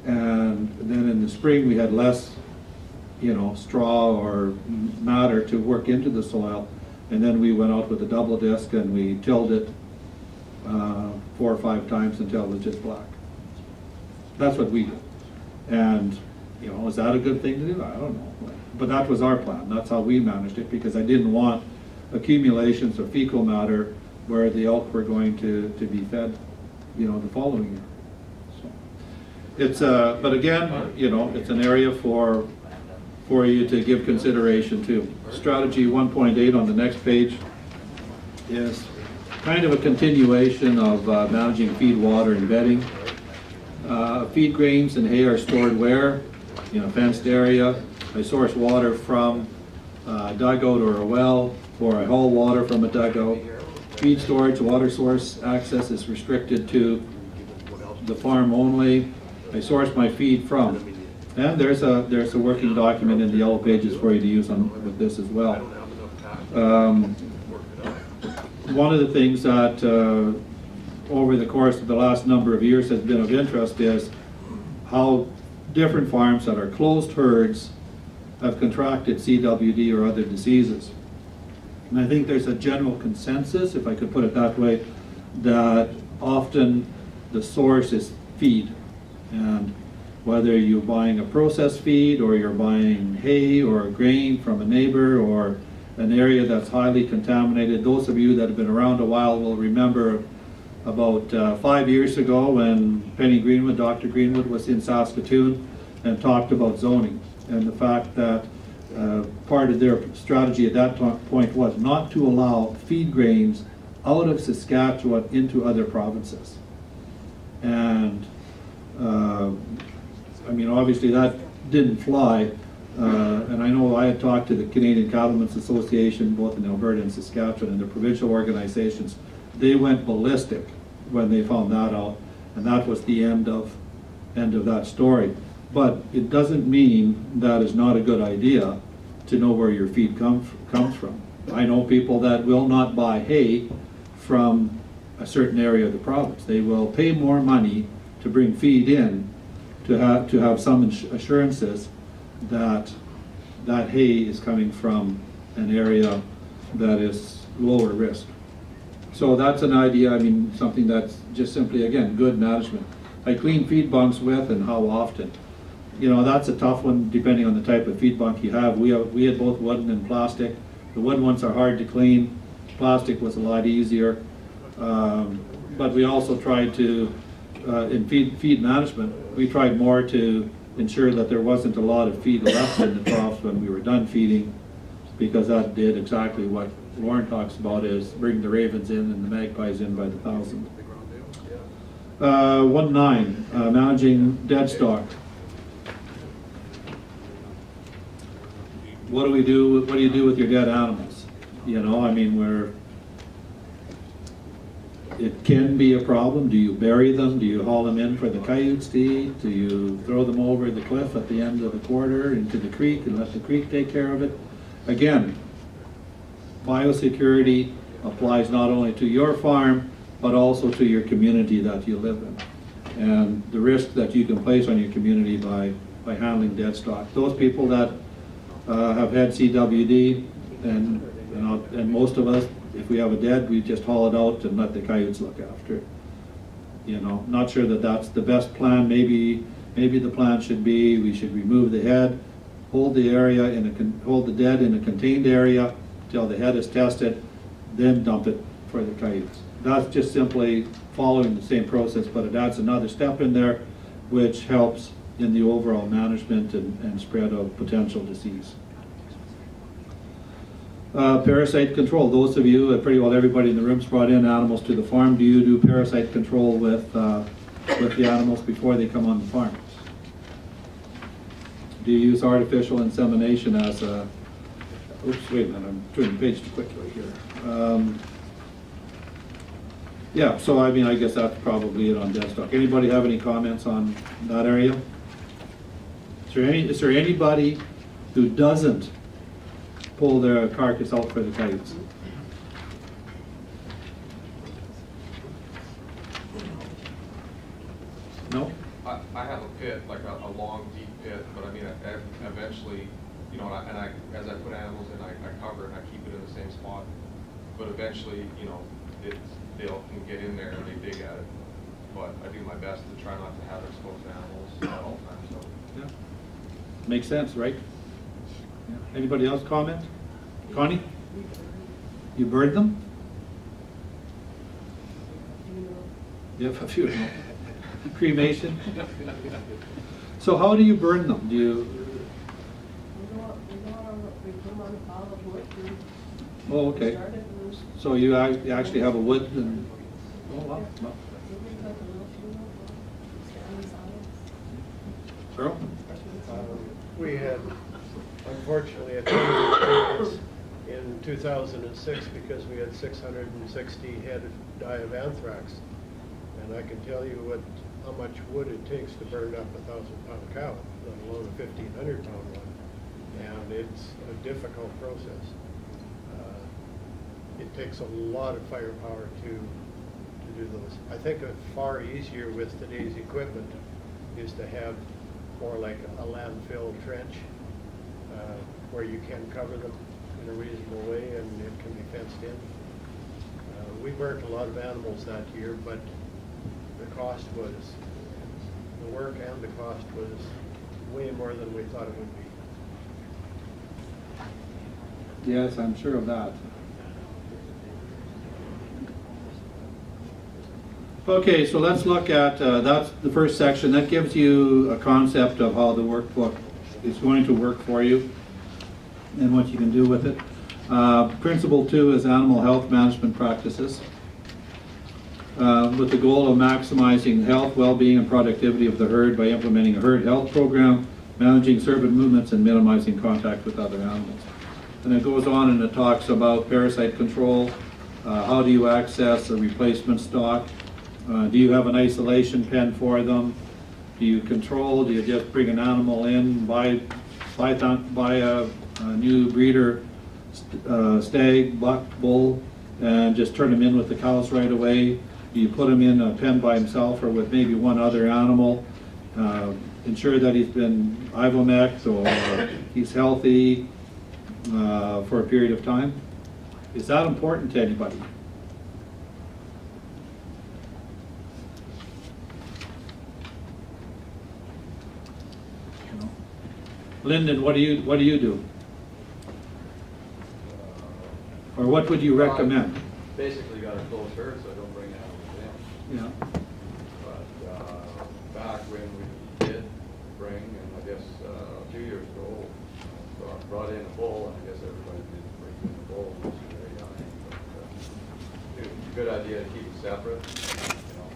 And then in the spring, we had less, you know, straw or matter to work into the soil. And then we went out with a double disc and we tilled it 4 or 5 times until it was just black. That's what we did. And, you know, is that a good thing to do? I don't know. But that was our plan. That's how we managed it, because I didn't want accumulations of fecal matter where the elk were going to be fed, you know, the following year. So it's, but again, you know, it's an area for you to give consideration to. Strategy 1.8 on the next page is kind of a continuation of managing feed, water, and bedding. Feed grains and hay are stored where? In a fenced area. I source water from a dugout or a well, or I haul water from a dugout. Feed storage, water source access is restricted to the farm only. I source my feed from. And there's a working document in the yellow pages for you to use with this as well. One of the things that over the course of the last number of years has been of interest is how different farms that are closed herds have contracted CWD or other diseases. And I think there's a general consensus, if I could put it that way, that often the source is feed. And whether you're buying a processed feed or you're buying hay or grain from a neighbor or an area that's highly contaminated, those of you that have been around a while will remember about 5 years ago when Penny Greenwood, Dr. Greenwood, was in Saskatoon and talked about zoning, and the fact that part of their strategy at that point was not to allow feed grains out of Saskatchewan into other provinces. And I mean, obviously that didn't fly, and I know I had talked to the Canadian Cattlemen's Association, both in Alberta and Saskatchewan, and the provincial organizations. They went ballistic when they found that out, and that was the end of that story. But it doesn't mean that it's not a good idea to know where your feed comes from. I know people that will not buy hay from a certain area of the province. They will pay more money to bring feed in to have some assurances that that hay is coming from an area that is lower risk. So that's an idea, I mean, something that's just simply, again, good management. I clean feed bunks with and how often. You know, that's a tough one depending on the type of feed bunk you have. We had both wooden and plastic. The wooden ones are hard to clean. Plastic was a lot easier. But we also tried to, in feed management, we tried more to ensure that there wasn't a lot of feed left in the troughs when we were done feeding, because that did exactly what Lauren talks about, is bring the ravens in and the magpies in by the thousand. 1.9, managing dead stock. What do you do with your dead animals? You know, I mean, it can be a problem. Do you bury them? Do you haul them in for the coyotes to eat? Do you throw them over the cliff at the end of the quarter into the creek and let the creek take care of it? Again, biosecurity applies not only to your farm, but also to your community that you live in. And the risk that you can place on your community by handling dead stock. Those people that have had CWD, and most of us, if we have a dead, we just haul it out and let the coyotes look after it. You know, not sure that that's the best plan. Maybe the plan should be we should remove the head, hold the dead in a contained area till the head is tested, then dump it for the coyotes. That's just simply following the same process, but it adds another step in there, which helps in the overall management and spread of potential disease. Parasite control. Those of you, pretty well everybody in the room's brought in animals to the farm. Do you do parasite control with the animals before they come on the farm? Do you use artificial insemination as a... Oops, wait a minute, I'm turning the page too quickly here. Yeah, so I mean, I guess that's probably it on dead stock. Anybody have any comments on that area? Is there anybody who doesn't pull their carcass out for the coyotes? No? I have a pit, like a long, deep pit, but I mean, eventually, you know, as I put animals in, I cover it and I keep it in the same spot. But eventually, you know, they can get in there and they dig at it. But I do my best to try not to have exposed animals at all times. So. Yeah. Makes sense, right? Yeah. Anybody else comment? Connie? You burned them? You have a few. Cremation? So how do you burn them? Do you... Oh, okay. So you actually have a wood and... Oh, wow. Wow. Earl? We had, unfortunately, a conference in 2006 because we had 660 head die of anthrax. And I can tell you how much wood it takes to burn up a 1,000-pound cow, let alone a 1,500-pound one. And it's a difficult process. It takes a lot of firepower to do those. I think far easier with today's equipment is to have more like a landfill trench where you can cover them in a reasonable way and it can be fenced in. We burnt a lot of animals that year, but the work and the cost was way more than we thought it would be. Yes, I'm sure of that. Okay, so let's look at, that's the first section. That gives you a concept of how the workbook is going to work for you and what you can do with it. Principle 2 is animal health management practices, with the goal of maximizing health, well-being, and productivity of the herd by implementing a herd health program, managing cervid movements, and minimizing contact with other animals. And it goes on and it talks about parasite control, how do you access a replacement stock, do you have an isolation pen for them, do you control, do you just bring an animal in, buy a new breeder stag, buck, bull, and just turn him in with the cows right away? Do you put him in a pen by himself or with maybe one other animal? Ensure that he's been ivomected or he's healthy for a period of time. Is that important to anybody? No. Lyndon, what do you do? Or what would you recommend? Basically, got a close herd, so I don't bring animals in. Yeah. But back when we did bring, and I guess a few years ago, brought in a bull, and I guess everybody did bring in a bull, which is very young. But it's a good idea to keep it separate, you know,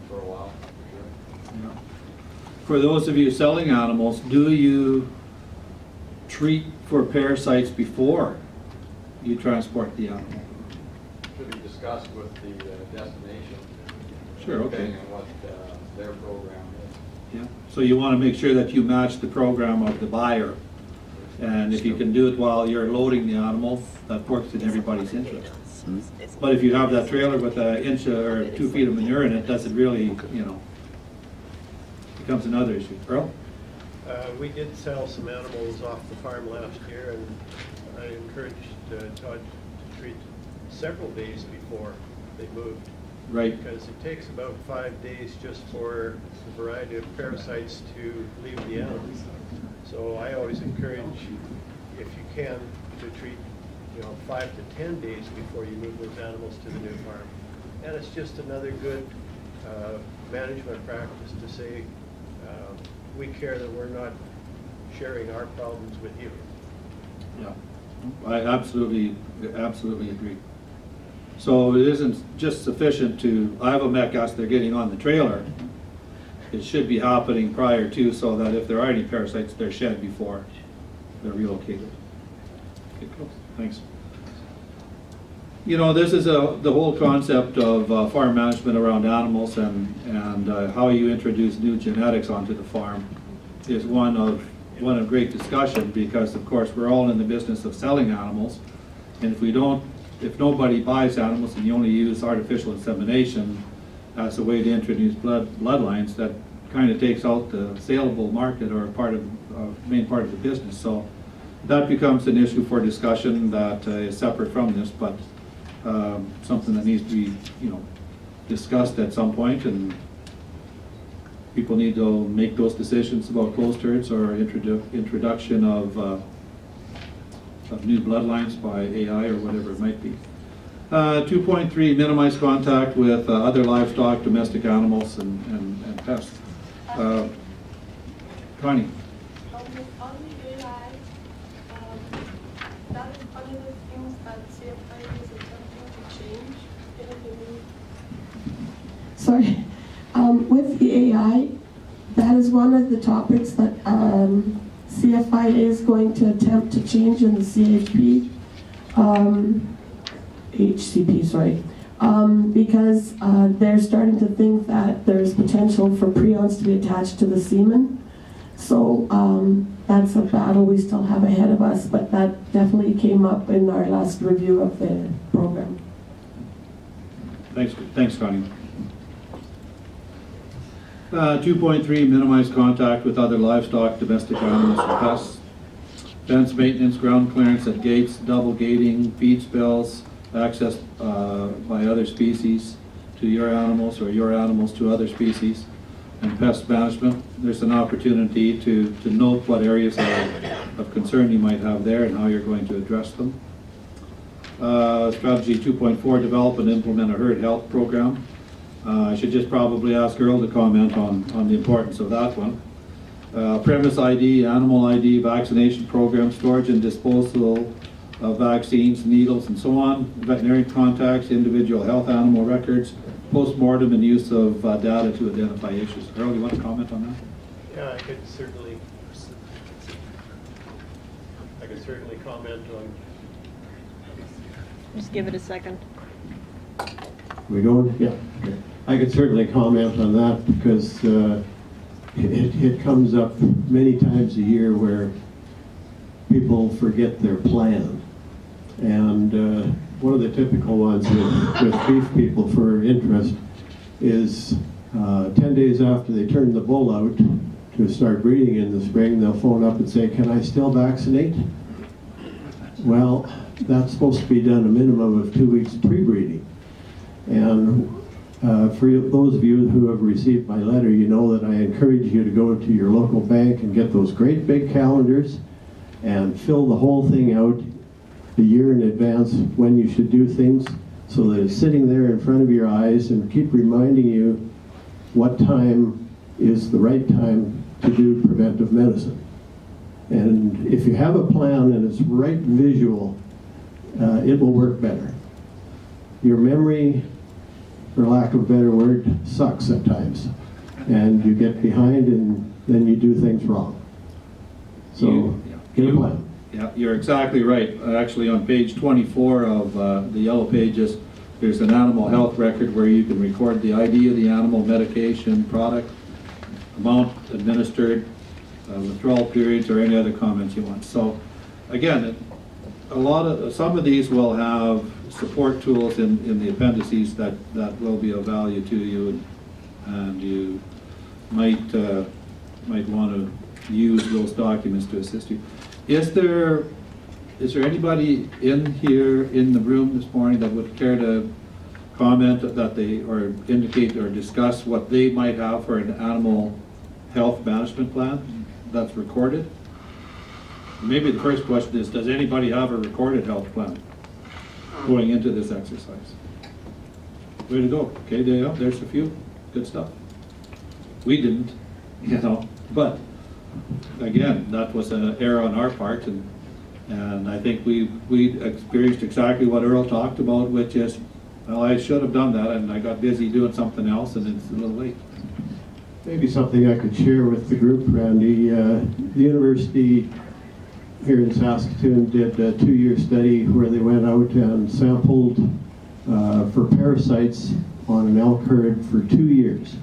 for a while, for sure. Yeah. For those of you selling animals, do you treat for parasites before you transport the animal? should be discussed with the destination. Sure, okay. Depending on what their program is. Yeah, so you want to make sure that you match the program of the buyer. And if you can do it while you're loading the animal, that works in everybody's interest. But if you have that trailer with an inch or 2 feet of manure in it, does it really, you know, becomes another issue. Earl? We did sell some animals off the farm last year, and I encouraged Todd to treat several days before they moved. Right. Because it takes about 5 days just for the variety of parasites to leave the animals. So I always encourage, if you can, to treat 5 to 10 days before you move those animals to the new farm. And it's just another good management practice to say, we care that we're not sharing our problems with you. Yeah, I absolutely agree. So it isn't just sufficient to, as they're getting on the trailer. It should be happening prior to, so that if there are any parasites, they're shed before they're relocated. Okay, cool. Thanks. You know, this is the whole concept of farm management around animals and how you introduce new genetics onto the farm is one of great discussion, because of course we're all in the business of selling animals, and if nobody buys animals and you only use artificial insemination as a way to introduce bloodlines, that kind of takes out the saleable market or main part of the business. So that becomes an issue for discussion that is separate from this, but something that needs to be, discussed at some point, and people need to make those decisions about closed herds or introduction of new bloodlines by AI or whatever it might be. 2.3, minimize contact with other livestock, domestic animals, and pests. Connie. On the AI, that is one of the things that CFI is attempting to change in the new. Sorry. With the AI, that is one of the topics that CFI is going to attempt to change in the CHP, HCP, sorry, because they're starting to think that there's potential for prions to be attached to the semen. So that's a battle we still have ahead of us, but that definitely came up in our last review of the program. Thanks, Connie. 2.3, minimize contact with other livestock, domestic animals, and pests. Fence maintenance, ground clearance at gates, double gating, feed spells, access by other species to your animals or your animals to other species, and pest management. There's an opportunity to note what areas of concern you might have there and how you're going to address them. Strategy 2.4, develop and implement a herd health program. I should just probably ask Earl to comment on the importance of that one. Premise ID, animal ID, vaccination program, storage and disposal of vaccines, needles, and so on, veterinary contacts, individual health animal records, post-mortem, and use of data to identify issues. Earl, you want to comment on that? Yeah, I could certainly comment on. Just give it a second. We going? Yeah. Okay. I could certainly comment on that, because it comes up many times a year where people forget their plan. And one of the typical ones with beef people for interest is 10 days after they turn the bull out to start breeding in the spring, they'll phone up and say, "Can I still vaccinate?" Well, that's supposed to be done a minimum of 2 weeks pre-breeding. And for those of you who have received my letter, you know that I encourage you to go to your local bank and get those great big calendars and fill the whole thing out a year in advance when you should do things, so that it's sitting there in front of your eyes and keep reminding you what time is the right time to do preventive medicine. And if you have a plan and it's right visual, it will work better. Your memory, for lack of a better word, sucks at times, and you get behind and then you do things wrong. So get a plan. Yeah, you're exactly right. Actually, on page 24 of the yellow pages, There's an animal health record where you can record the ID of the animal, medication, product, amount administered, withdrawal periods, or any other comments you want. So again, some of these will have support tools in the appendices that will be of value to you, and you might want to use those documents to assist you. Is there anybody in here in the room this morning that would care to comment that they, or indicate or discuss what they might have for an animal health management plan that's recorded? Maybe the first question is, does anybody have a recorded health plan going into this exercise? Way to go. Okay, there's a few. Good stuff. We didn't, but again, that was an error on our part, and I think we experienced exactly what Earl talked about, which is, well, I should have done that, and I got busy doing something else, and it's a little late. Maybe something I could share with the group, Randy. The university here in Saskatoon did a 2-year study where they went out and sampled for parasites on an elk herd for 2 years,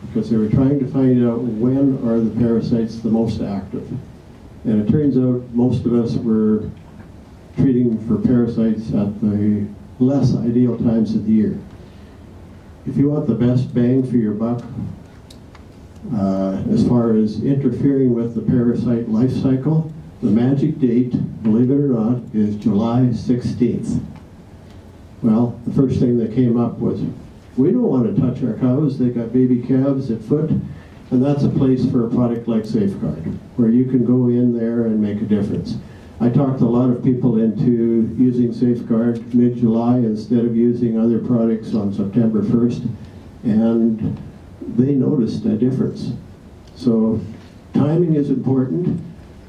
because they were trying to find out when are the parasites the most active. And it turns out most of us were treating for parasites at the less ideal times of the year. If you want the best bang for your buck, as far as interfering with the parasite life cycle, the magic date, believe it or not, is July 16th. Well, the first thing that came up was, we don't want to touch our cows. They got baby calves at foot, and that's a place for a product like Safeguard, where you can go in there and make a difference. I talked a lot of people into using Safeguard mid-July instead of using other products on September 1st, and they noticed a difference. So timing is important,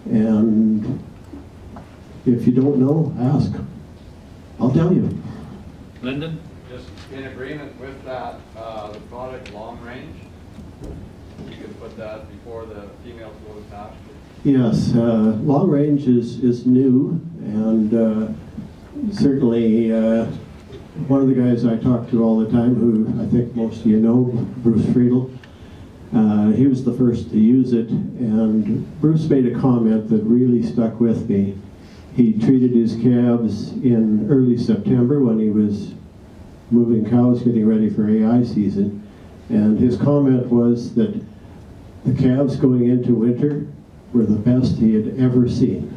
and if you don't know, ask. I'll tell you. Lyndon? Just in agreement with that, the product long range, you could put that before the females go to pasture. Yes, long range is new, and certainly one of the guys I talk to all the time, who I think most of you know, Bruce Friedel, he was the first to use it, and Bruce made a comment that really stuck with me. He treated his calves in early September when he was moving cows, getting ready for AI season, and his comment was that the calves going into winter were the best he had ever seen.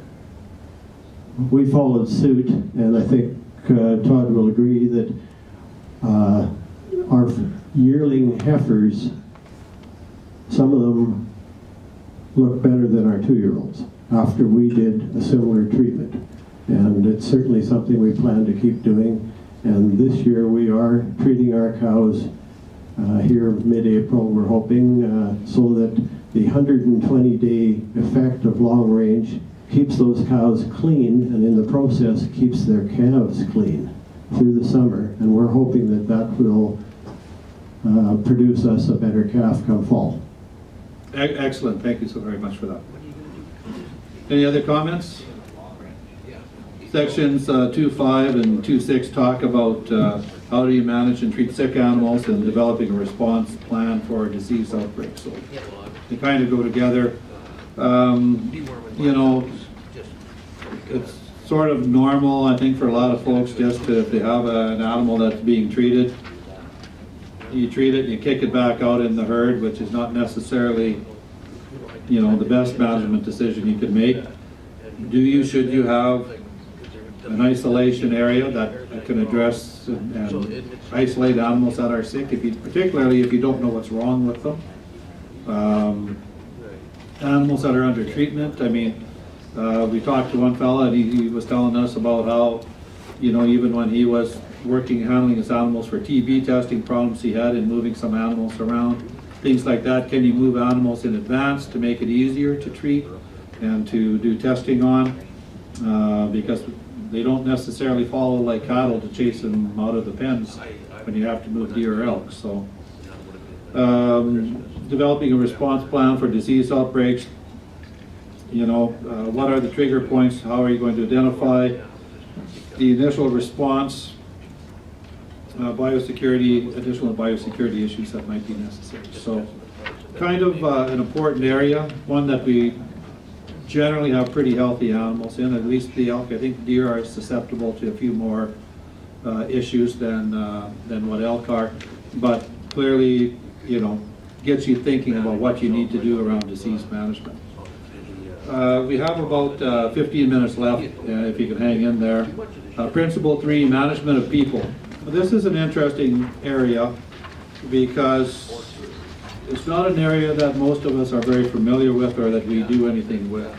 We followed suit, and I think Todd will agree that our yearling heifers, some of them look better than our 2-year-olds after we did a similar treatment. And it's certainly something we plan to keep doing. And this year we are treating our cows here mid-April, we're hoping, so that the 120-day effect of long range keeps those cows clean, and in the process keeps their calves clean through the summer. And we're hoping that that will produce us a better calf come fall. Excellent. Thank you so very much for that. Any other comments? Sections 2.5 and 2.6 talk about how do you manage and treat sick animals and developing a response plan for disease outbreaks. So they kind of go together. You know, it's sort of normal, I think, for a lot of folks just to, if they have an animal that's being treated, you treat it and you kick it back out in the herd, which is not necessarily, you know, the best management decision you could make. Should you have an isolation area that can address and isolate animals that are sick, particularly if you don't know what's wrong with them. Animals that are under treatment, I mean, we talked to one fella and he was telling us about how, you know, even when he was handling his animals for TB testing, problems he had in moving some animals around, things like that. Can you move animals in advance to make it easier to treat and to do testing on? Because they don't necessarily follow like cattle to chase them out of the pens when you have to move deer or elk. So developing a response plan for disease outbreaks. You know, what are the trigger points? How are you going to identify the initial response? biosecurity, additional biosecurity issues that might be necessary. So kind of an important area, one that we generally have pretty healthy animals in, at least the elk. I think deer are susceptible to a few more issues than what elk are, but clearly, you know, gets you thinking about what you need to do around disease management. We have about 15 minutes left, if you can hang in there. Principle 3, management of people. This is an interesting area because it's not an area that most of us are very familiar with or that we do anything with.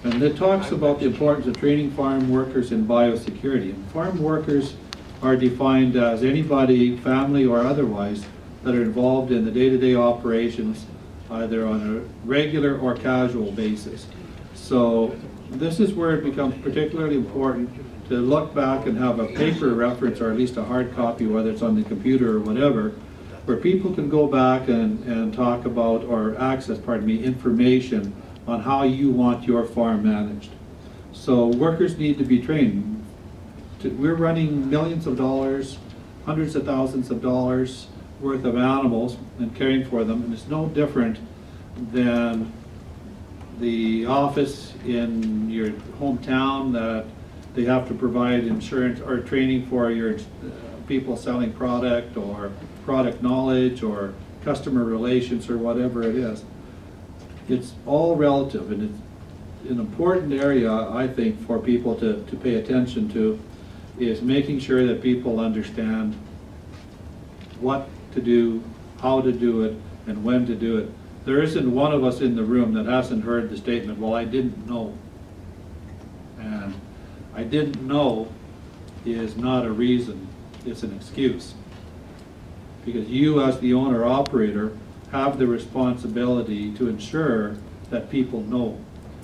And it talks about the importance of training farm workers in biosecurity. And farm workers are defined as anybody, family or otherwise, that are involved in the day-to-day operations, either on a regular or casual basis. So this is where it becomes particularly important to look back and have a paper reference, or at least a hard copy, whether it's on the computer or whatever, where people can go back and talk about, or access, pardon me, information on how you want your farm managed. So workers need to be trained. We're running millions of dollars, hundreds of thousands of dollars worth of animals and caring for them, and it's no different than the office in your hometown that they have to provide insurance or training for your people selling product or product knowledge or customer relations or whatever it is. It's all relative, and it's an important area, I think, for people to pay attention to, is making sure that people understand what to do, how to do it, and when to do it. There isn't one of us in the room that hasn't heard the statement, well, I didn't know. And I didn't know is not a reason, it's an excuse. Because you, as the owner-operator, have the responsibility to ensure that people know.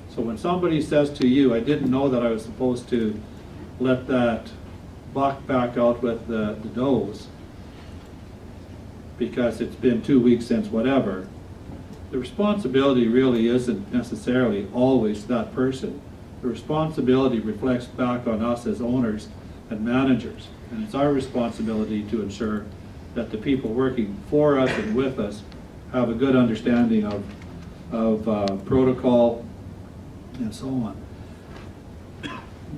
So when somebody says to you, I didn't know that I was supposed to let that buck back out with the does because it's been 2 weeks since whatever, the responsibility really isn't necessarily always that person. The responsibility reflects back on us as owners and managers, and it's our responsibility to ensure that the people working for us and with us have a good understanding of protocol and so on.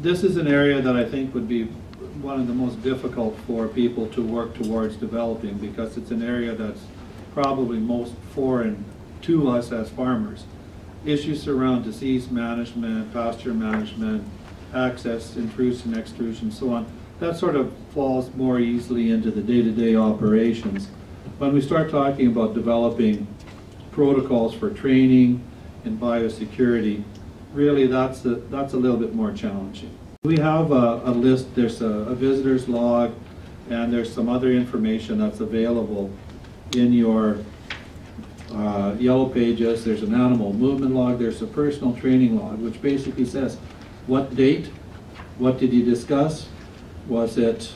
This is an area that I think would be one of the most difficult for people to work towards developing, because it's an area that's probably most foreign to us as farmers. Issues around disease management, pasture management, access, intrusion, extrusion, so on, that sort of falls more easily into the day-to-day operations. When we start talking about developing protocols for training and biosecurity, really that's a little bit more challenging. We have a list, there's a visitor's log, and there's some other information that's available in your yellow pages. There's an animal movement log, there's a personal training log, which basically says what date, what did you discuss, was it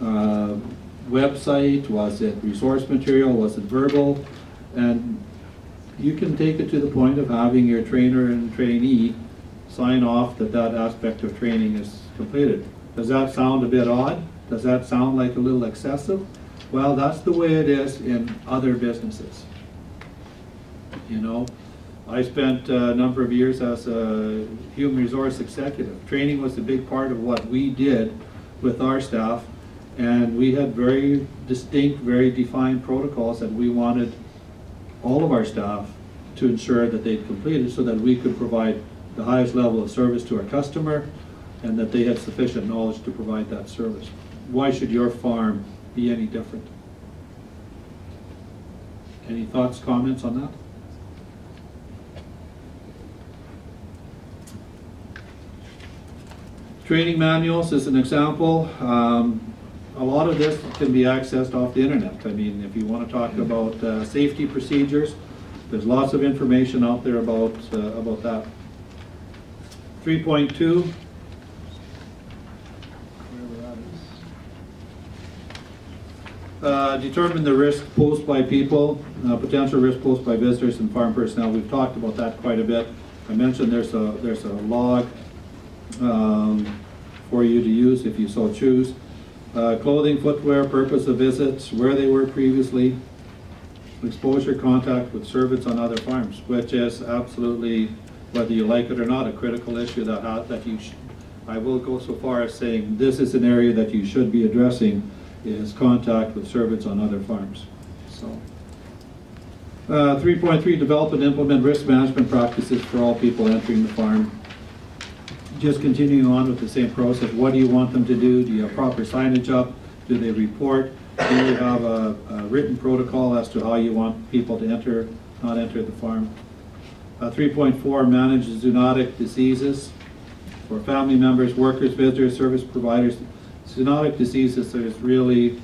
website, was it resource material, was it verbal, and you can take it to the point of having your trainer and trainee sign off that that aspect of training is completed. Does that sound a bit odd? Does that sound like a little excessive? Well, that's the way it is in other businesses. You know, I spent a number of years as a human resource executive. Training was a big part of what we did with our staff, and we had very distinct, very defined protocols that we wanted all of our staff to ensure that they'd completed so that we could provide the highest level of service to our customer and that they had sufficient knowledge to provide that service. Why should your farm be any different? Any thoughts, comments on that? Training manuals is an example. A lot of this can be accessed off the internet. I mean, if you want to talk about safety procedures, there's lots of information out there about that. 3.2. Determine the risk posed by people, potential risk posed by visitors and farm personnel. We've talked about that quite a bit. I mentioned there's a log for you to use if you so choose. Clothing, footwear, purpose of visits, where they were previously, exposure, contact with cervids on other farms, which is absolutely, whether you like it or not, a critical issue that you I will go so far as saying this is an area that you should be addressing, is contact with cervids on other farms. So, 3.3, develop and implement risk management practices for all people entering the farm. Just continuing on with the same process, what do you want them to do? Do you have proper signage up? Do they report? Do you have a written protocol as to how you want people to enter, not enter the farm? 3.4, manage zoonotic diseases for family members, workers, visitors, service providers. Zoonotic diseases, there's really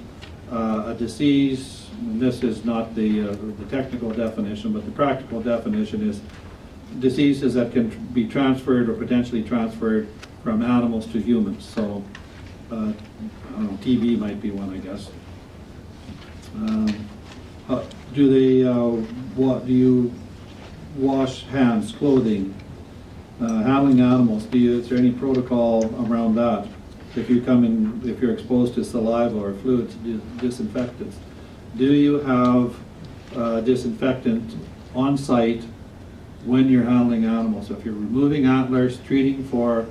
a disease, and this is not the technical definition, but the practical definition is diseases that can be transferred or potentially transferred from animals to humans. So, I don't know, TB might be one, I guess. Do you wash hands, clothing, handling animals? Is there any protocol around that? If you're exposed to saliva or fluids, disinfectants. Do you have disinfectant on site when you're handling animals? So if you're removing antlers, treating for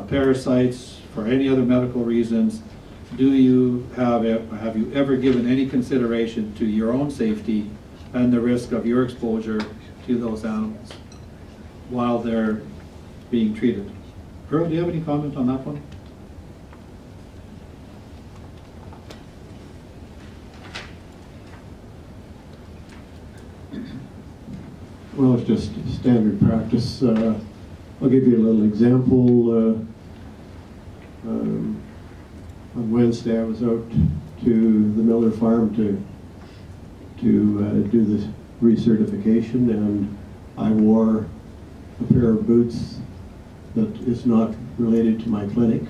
parasites, for any other medical reasons, have you ever given any consideration to your own safety and the risk of your exposure to those animals while they're being treated? Earl, do you have any comment on that one? Well, it's just standard practice. I'll give you a little example. On Wednesday, I was out to the Miller farm to do the recertification, and I wore a pair of boots that is not related to my clinic.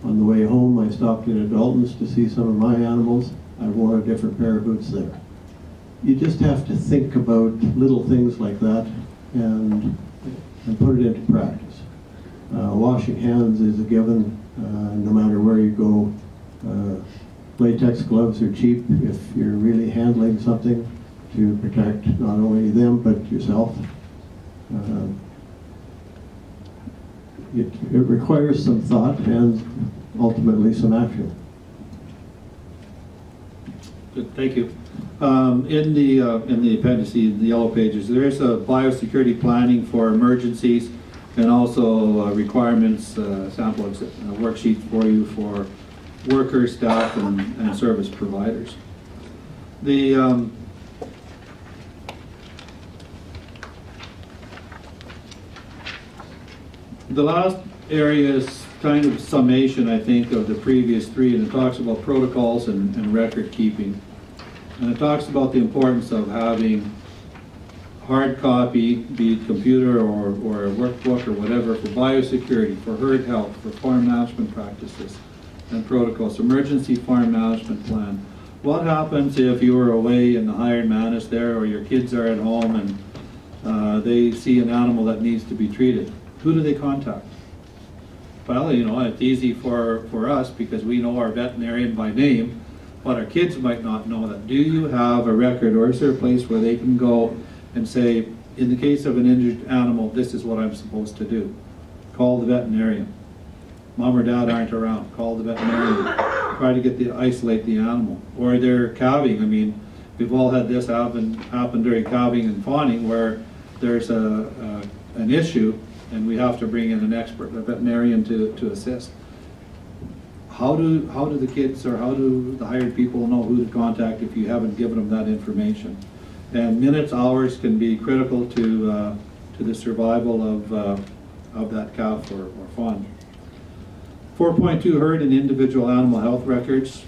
On the way home, I stopped in at Dalton's to see some of my animals. I wore a different pair of boots there. You just have to think about little things like that and put it into practice. Washing hands is a given, no matter where you go. Latex gloves are cheap if you're really handling something to protect not only them but yourself. It requires some thought and ultimately some action. Good, thank you. In the appendices, the yellow pages, there is a biosecurity planning for emergencies and also requirements, sample worksheets for you for workers, staff, and service providers. The last area is kind of summation, I think, of the previous three, and it talks about protocols and record keeping. And it talks about the importance of having hard copy, be it computer or a workbook or whatever, for biosecurity, for herd health, for farm management practices and protocols, emergency farm management plan. What happens if you are away and the hired man is there, or your kids are at home and they see an animal that needs to be treated? Who do they contact? Well, you know, it's easy for us because we know our veterinarian by name, but our kids might not know that. Do you have a record, or is there a place where they can go and say, in the case of an injured animal, this is what I'm supposed to do? Call the veterinarian. Mom or dad aren't around, call the veterinarian. Try to isolate the animal. Or they're calving. I mean, we've all had this happen during calving and fawning, where there's an issue and we have to bring in an expert, a veterinarian, to assist. How do the kids, or how do the hired people know who to contact if you haven't given them that information? And minutes, hours can be critical to the survival of that calf or fawn. 4.2, herd and individual animal health records.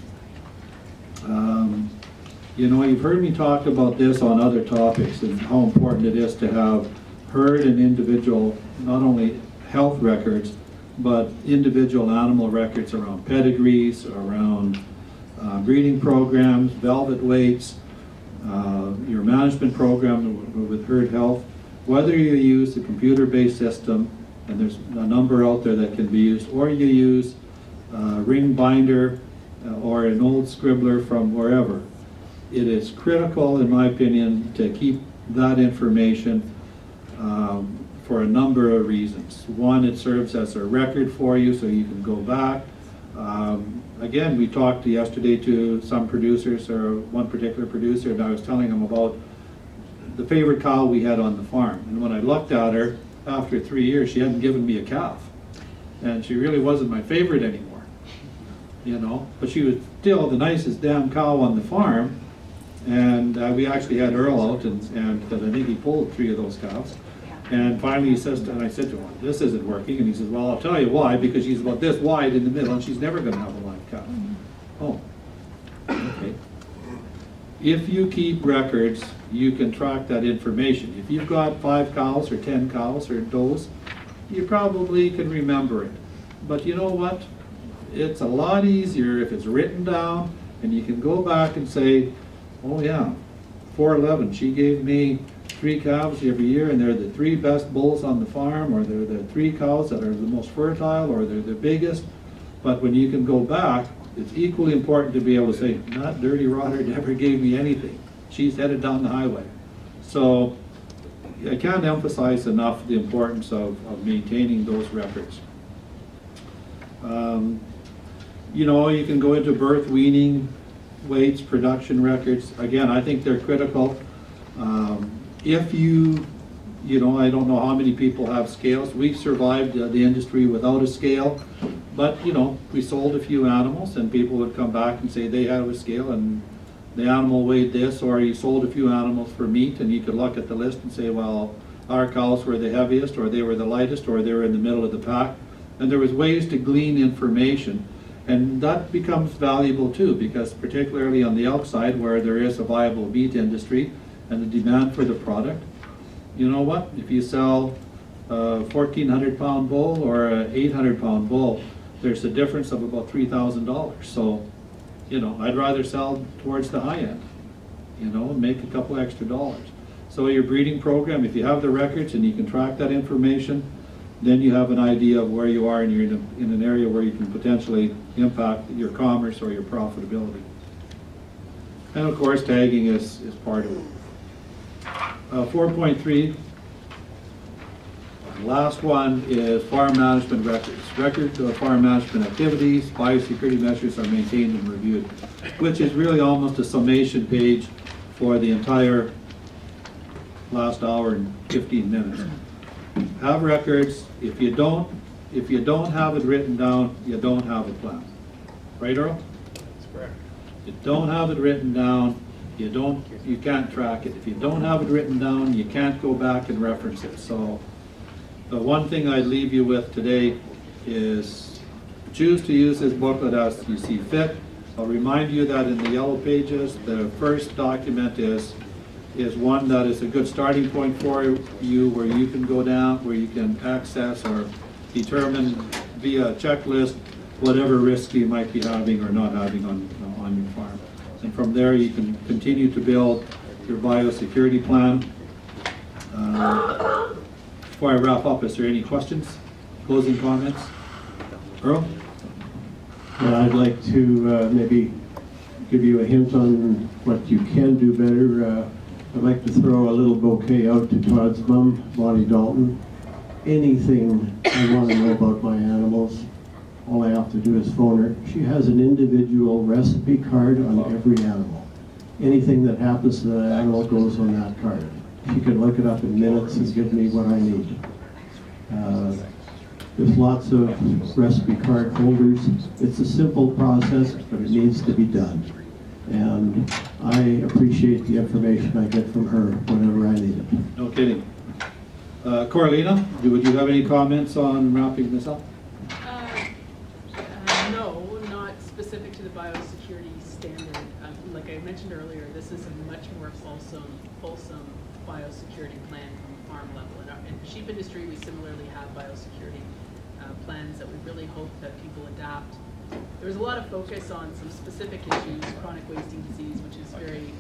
You know, you've heard me talk about this on other topics and how important it is to have herd and individual, not only health records, but individual animal records around pedigrees, around breeding programs, velvet weights, your management program with herd health. Whether you use the computer-based system, and there's a number out there that can be used, or you use ring binder or an old scribbler from wherever. It is critical, in my opinion, to keep that information for a number of reasons. One, it serves as a record for you so you can go back. Again, we talked yesterday to some producers, or one particular producer, and I was telling him about the favorite cow we had on the farm. And when I looked at her, after 3 years, she hadn't given me a calf. And she really wasn't my favorite anymore, you know. But she was still the nicest damn cow on the farm. And we actually had Earl out, and I think he pulled 3 of those cows. And finally he says, and I said to him, this isn't working. And he says, well, I'll tell you why, because she's about this wide in the middle, and she's never going to have a live cow. Oh, okay. If you keep records, you can track that information. If you've got 5 cows or 10 cows or does, you probably can remember it. But you know what? It's a lot easier if it's written down, and you can go back and say, oh yeah, 411, she gave me 3 calves every year, and they're the 3 best bulls on the farm, or they're the 3 cows that are the most fertile, or they're the biggest. But when you can go back, it's equally important to be able to say, not Dirty Rotter never gave me anything. She's headed down the highway. So I can't emphasize enough the importance of maintaining those records. You know, you can go into birth, weaning, weights, production records. Again, I think they're critical. If you know, I don't know how many people have scales. We've survived the industry without a scale, but you know, we sold a few animals, and people would come back and say they had a scale and the animal weighed this, or you sold a few animals for meat, and you could look at the list and say, well, our cows were the heaviest, or they were the lightest, or they were in the middle of the pack. And there was ways to glean information, and that becomes valuable too, because particularly on the elk side, where there is a viable meat industry and the demand for the product, you know what? If you sell a 1,400-pound bull or an 800-pound bull, there's a difference of about $3,000. So, you know, I'd rather sell towards the high end, you know, and make a couple extra dollars. So your breeding program, if you have the records and you can track that information, then you have an idea of where you are, and you're in an area where you can potentially impact your commerce or your profitability. And of course, tagging is part of it. 4.3, the last one is farm management records. Records of farm management activities, biosecurity measures are maintained and reviewed, which is really almost a summation page for the entire last hour and 15 minutes. Have records. If you don't have it written down, you don't have a plan. Right, Earl? That's correct. If you don't have it written down, you can't track it. If you don't have it written down, you can't go back and reference it. So the one thing I'd leave you with today is choose to use this booklet as you see fit. I'll remind you that in the yellow pages, the first document is one that is a good starting point for you, where you can go down, where you can access or determine via checklist whatever risk you might be having or not having on your farm. And from there, you can continue to build your biosecurity plan. Before I wrap up, is there any questions, closing comments? Earl? I'd like to maybe give you a hint on what you can do better. I'd like to throw a little bouquet out to Todd's mom, Bonnie Dalton. Anything I want to know about my animals, all I have to do is phone her. She has an individual recipe card on every animal. Anything that happens to that animal goes on that card. She can look it up in minutes and give me what I need. There's lots of recipe card holders. It's a simple process, but it needs to be done. And I appreciate the information I get from her whenever I need it. No kidding. Coralina, would you have any comments on wrapping this up? No, not specific to the biosecurity standard. Like I mentioned earlier, this is a much more fulsome biosecurity plan from the farm level. In the sheep industry, we similarly have biosecurity plans that we really hope that people adapt. There was a lot of focus on some specific issues, chronic wasting disease, which is very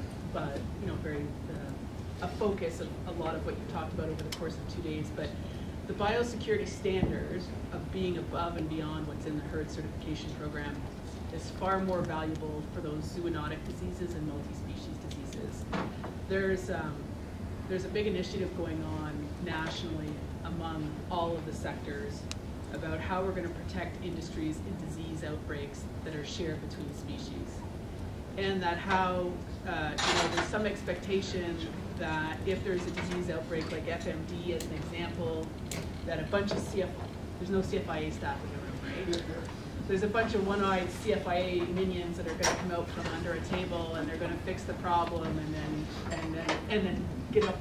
a focus of a lot of what you talked about over the course of 2 days. But the biosecurity standard of being above and beyond what's in the herd certification program is far more valuable for those zoonotic diseases and multi-species diseases. There's a big initiative going on nationally among all of the sectors about how we're going to protect industries in disease outbreaks that are shared between species. And that how, there's some expectation that if there's a disease outbreak like FMD as an example, that a bunch of there's no CFIA staff in the room, right? There's a bunch of one-eyed CFIA minions that are going to come out from under a table and they're going to fix the problem and then get up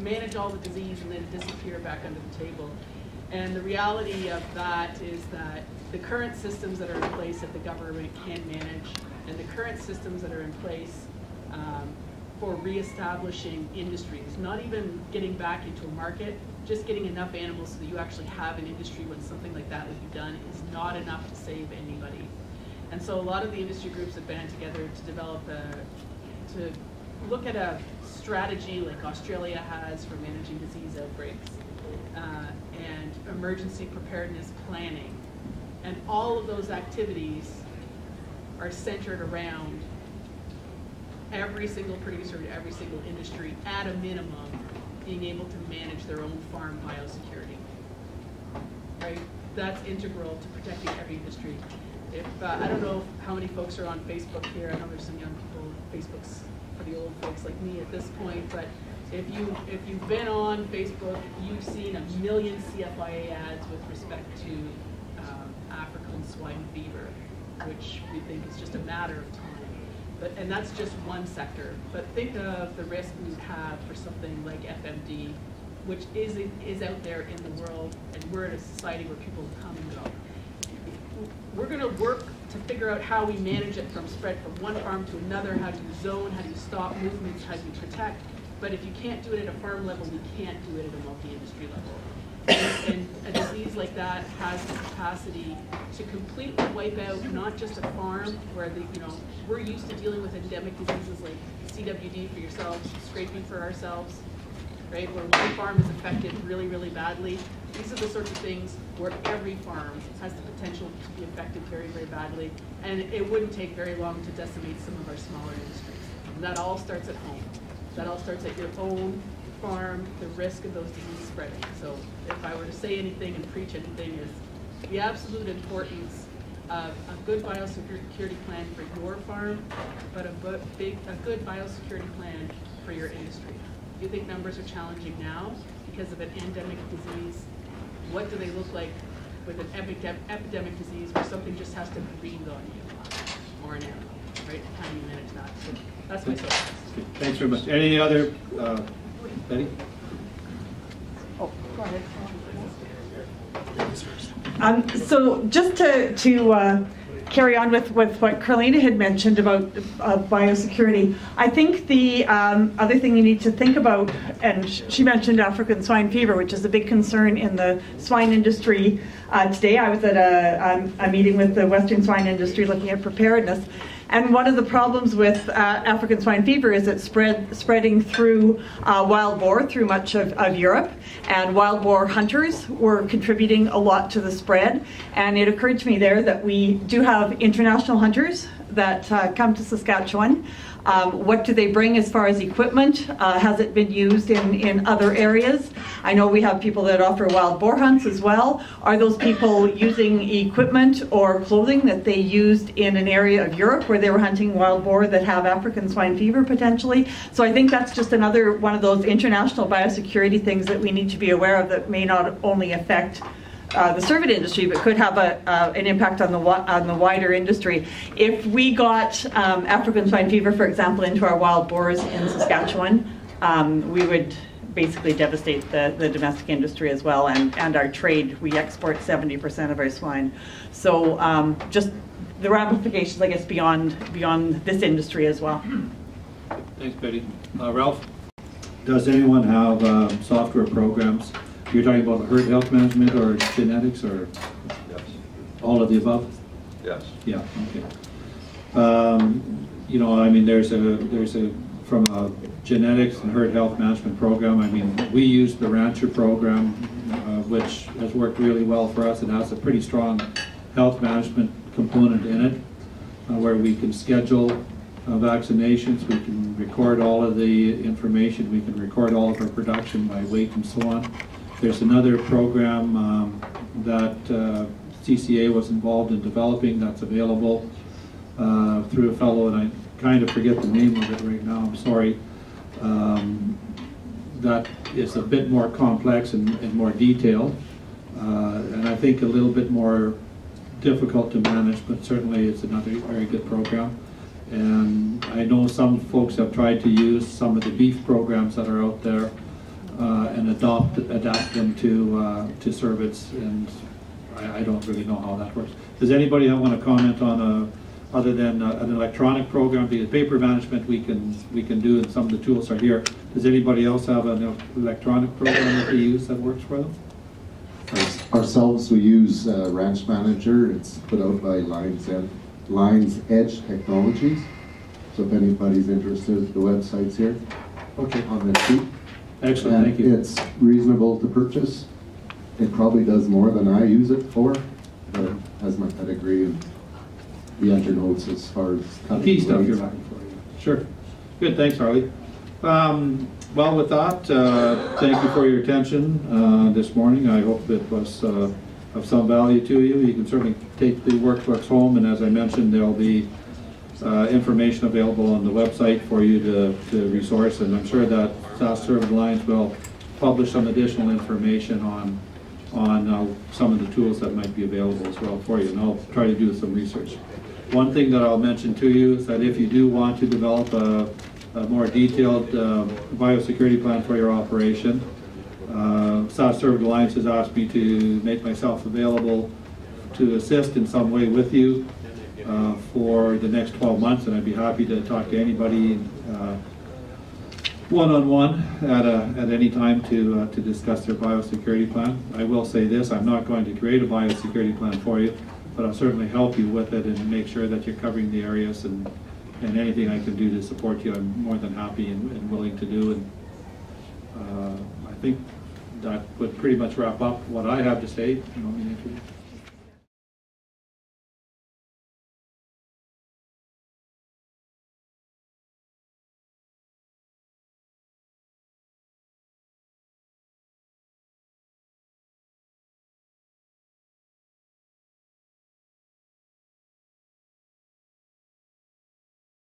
manage all the disease and then disappear back under the table. And the reality of that is that the current systems that are in place that the government can manage and the current systems that are in place for reestablishing industries, not even getting back into a market, just getting enough animals so that you actually have an industry when something like that would be done is not enough to save anybody. And so a lot of the industry groups have band together to develop to look at a strategy like Australia has for managing disease outbreaks and emergency preparedness planning. And all of those activities are centered around every single producer and every single industry, at a minimum, being able to manage their own farm biosecurity. Right? That's integral to protecting every industry. If I don't know how many folks are on Facebook here. I know there's some young people. Facebook's for the old folks like me at this point. But if you've been on Facebook, you've seen 1 million CFIA ads with respect to African swine fever, which we think is just a matter of time. And that's just one sector. But think of the risk we have for something like FMD, which is out there in the world, and we're in a society where people come and go. We're going to work to figure out how we manage it from spread from one farm to another. How do you zone? How do you stop movements? How do you protect? But if you can't do it at a farm level, we can't do it at a multi-industry level. And a disease like that has the capacity to completely wipe out not just a farm where we're used to dealing with endemic diseases like CWD for yourselves, scraping for ourselves, right? Where one farm is affected really, really badly. These are the sorts of things where every farm has the potential to be affected very, very badly, and it wouldn't take very long to decimate some of our smaller industries. And that all starts at home. That all starts at your own farm, the risk of those diseases spreading. So if I were to say anything and preach anything, is the absolute importance of a good biosecurity plan for your farm, but a good biosecurity plan for your industry. If you think numbers are challenging now because of an endemic disease, what do they look like with an epidemic disease where something just has to breathe on you or an animal, right? How do you manage that? So that's my soapbox. Thanks very much. Any other, Betty? Oh, go ahead. So just to carry on with what Carlina had mentioned about biosecurity, I think the other thing you need to think about, and she mentioned African swine fever, which is a big concern in the swine industry today. I was at a meeting with the Western swine industry looking at preparedness. And one of the problems with African swine fever is it's spreading through wild boar through much of Europe. And wild boar hunters were contributing a lot to the spread. And it occurred to me there that we do have international hunters that come to Saskatchewan. What do they bring as far as equipment? Has it been used in other areas? I know we have people that offer wild boar hunts as well. Are those people using equipment or clothing that they used in an area of Europe where they were hunting wild boar that have African swine fever potentially? So I think that's just another one of those international biosecurity things that we need to be aware of that may not only affect the cervid industry, but could have an impact on the wider industry. If we got African swine fever, for example, into our wild boars in Saskatchewan, we would basically devastate the domestic industry as well, and our trade. We export 70% of our swine. So just the ramifications, I guess, beyond this industry as well. Thanks, Betty. Ralph, does anyone have software programs? You're talking about the herd health management or genetics or yes. All of the above? Yes. Yeah. Okay. I mean, there's a from a genetics and herd health management program. I mean, we use the Rancher program, which has worked really well for us. It has a pretty strong health management component in it, where we can schedule vaccinations, we can record all of the information, we can record all of our production by weight and so on. There's another program that CCA was involved in developing that's available through a fellow, and I kind of forget the name of it right now, I'm sorry. That is a bit more complex and more detailed, and I think a little bit more difficult to manage, but certainly it's another very good program. And I know some folks have tried to use some of the beef programs that are out there and adapt them to cervids, and I don't really know how that works. Does anybody want to comment on other than an electronic program? Because paper management we can do, and some of the tools are here. Does anybody else have an electronic program that they use that works for them? Ourselves, we use Ranch Manager. It's put out by Lines Edge Technologies. So if anybody's interested, the website's here. Okay. On the sheet. Excellent, and thank you. It's reasonable to purchase. It probably does more than I use it for, but it has my pedigree and the enter notes as far as the key stuff you're looking for. Yeah. Sure. Good, thanks, Harley. Well, with that, thank you for your attention this morning. I hope it was of some value to you. You can certainly take the workbooks home, and as I mentioned, there will be information available on the website for you to resource, and I'm sure that Saskatchewan Cervid Alliance will publish some additional information on some of the tools that might be available as well for you, and I'll try to do some research. One thing that I'll mention to you is that if you do want to develop a more detailed biosecurity plan for your operation, Saskatchewan Cervid Alliance has asked me to make myself available to assist in some way with you for the next 12 months, and I'd be happy to talk to anybody one-on-one at any time to discuss their biosecurity plan. I will say this, I'm not going to create a biosecurity plan for you, but I'll certainly help you with it and make sure that you're covering the areas, and anything I can do to support you, I'm more than happy and willing to do. And I think that would pretty much wrap up what I have to say. You want me to introduce?